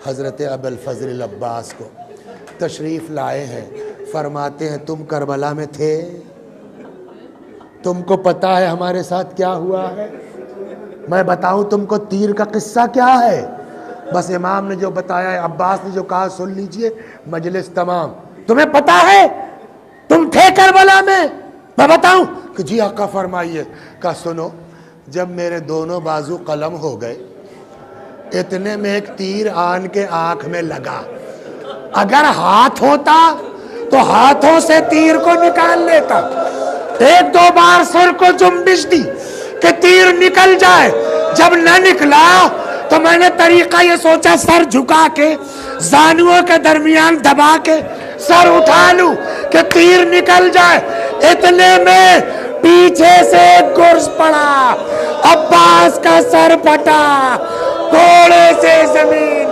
حضرت ابوالفضل العباس کو تشریف لائے ہیں. فرماتے ہیں تم کربلا میں تھے، تم کو پتہ ہے ہمارے ساتھ کیا ہوا ہے؟ میں بتاؤں تم کو تیر کا قصہ کیا ہے؟ بس امام نے جو بتایا ہے، عباس نے جو کہا سن لیجئے، مجلس تمام. تمہیں پتہ ہے تم تھے کربلا میں؟ میں بتاؤں کہ جی آقا فرمائیے. کہا سنو، جب میرے دونوں بازو قلم ہو گئے، اتنے میں ایک تیر آن کے آنکھ میں لگا. اگر ہاتھ ہوتا تو ہاتھوں سے تیر کو نکال لیتا. ایک دو بار سر کو جنبش دی کہ تیر نکل جائے. جب نہ نکلا تو میں نے طریقہ یہ سوچا، سر جھکا کے زانووں کے درمیان دبا کے سر اٹھا لوں کہ تیر نکل جائے. اتنے میں پیچھے سے ایک گرز پڑا، عباس کا سر پھٹا، گھوڑے سے زمین